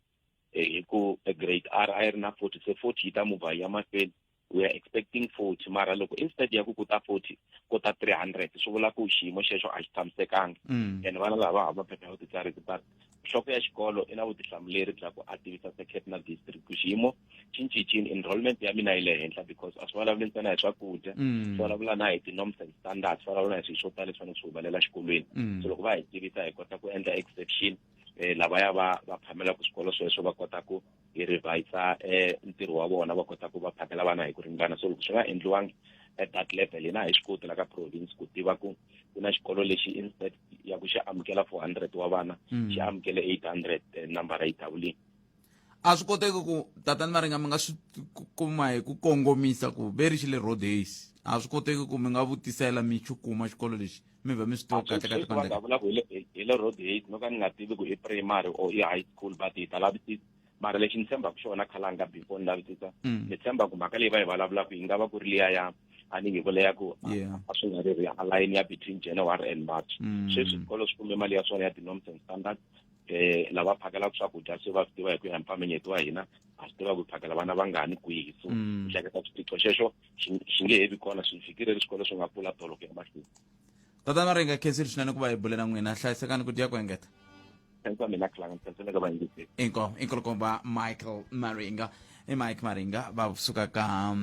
hi ku grade R a yi ri na 40 se 40 yi ta move ya mahlweni we are expecting 40 mara loko instead ya ku ta 40 ku ta 300 swi vula ku xiyimo xexo a xi tshamisekanga and vana lava hava maphepha ya vutitsarisi but nhloko ya xikolo i na vutihlamuleri bya ku a tivisa second na district ku xiyimo cincicini enrollment ya mina yi le henhla because a swi vulavuli ntsena hi swakudya swi vulavula na hi ti-norms and standards swi vulavula na hi swilo swo tala leswi fanele swi humelela xikolweni so loko va hi tivisa hi kota ku endla exception lavaya va phamelaka swikolo sweswo va kota ku hi revisa ntirho wa vona va kota ku va phakela vana hi ku ringana so loko swi nga endliwangi at that level hina hi swi koti la ka province ku tiva ku kuna xikolo lexi instead ya ku xi amukela 400 wa vana xi amukele 800 nambara yi thawulini. A swi koteki ku tatani Maringa mi nga swi kuma hi ku kongomisa ku veri xi le road days a swi koteki ku mi nga vutisela mi xukuma xikolo lexi mi va mi swi tiva kahle kahle va nga vula ku hi le road days no ka ni nga tivi ku i primary or i high school but hi ta lavisisa mara lexi ni tshembaka xona Khalanga before ni lavisisa ni tshemba ku mhaka leyi va yi vulavulaka yi nga va ku ri liya ya a ni nge vula ya ku a swi nga ri align ya between January and March sweswi swikolo swi kume mali ya swona ya ti-norms and standards lava phakelaka swakudya se va swi tiva hi ku ya hi mpfamenyeto wa hina a swi tiva ku hi phakela vana vangani kwihi so hleketa swiphiqo xexo xi nge hevi kona swi fikile swikolo swi nga pfula tolo ku ya mahlweni. Tatani Maringa khensile swinene ku va hi bulela n'wina hlayisekani ku dya ku engeta mina Khalanga ntsena ka Vayingiseri inkulukumba Michael Maringa Mike Maringa va suka ka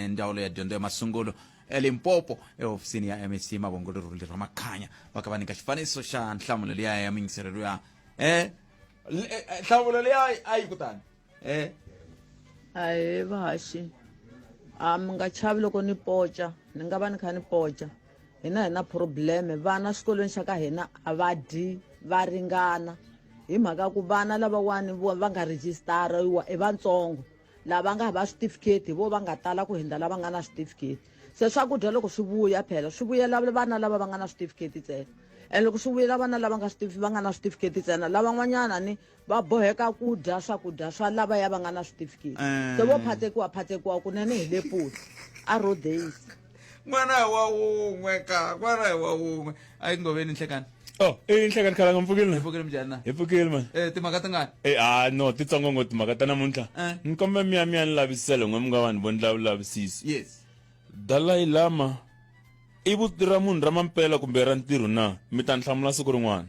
ndzawulo ya dyondzo ya masungulo eLimpopo ehofisini ya MSC Mavonelo ra Makhanya va ka va nyika xifaniso xa nhlamulo liya ya mingiselelo ya nhlamulo liya a yi kutani ahe vahaxi mi nga chavi loko ni poca ni nga va ni kha ni poca hina hi na probleme vana xikolweni xa ka hina a va dyi va ringana hi mhaka ku vana lavawani va nga rejistariwa i vatsongo lava nga hava switifiketi vo va nga tala ku hindza lava nga na switifiketi se swakudya loko swi vuya phela swi vuyela vana lava va nga na switifiketi ntsena and loko swi vuyela vana lava va nga na switifiketi ntsena lavan'wanyana ni va boheka ku dya swakudya swa lavaya va nga na switifiketi se vo phatekiwa kunene hi le Pula a road days n'wana wa wun'we n'wana wa wun'we a yi Ngobeni nhlekani inhlekani Khalanga mpfukile mpfukile mjani na hi pfukile man timhaka tingani no titsongo ngo timhaka ta namuntlha ni kombela miya ni lavisela n'we mi nga vanhu vo ni lavisisi yes Dalai Lama i vutira munhu ra mampela kumbe ra ntirho na mi ta ni hlamula siku rin'wana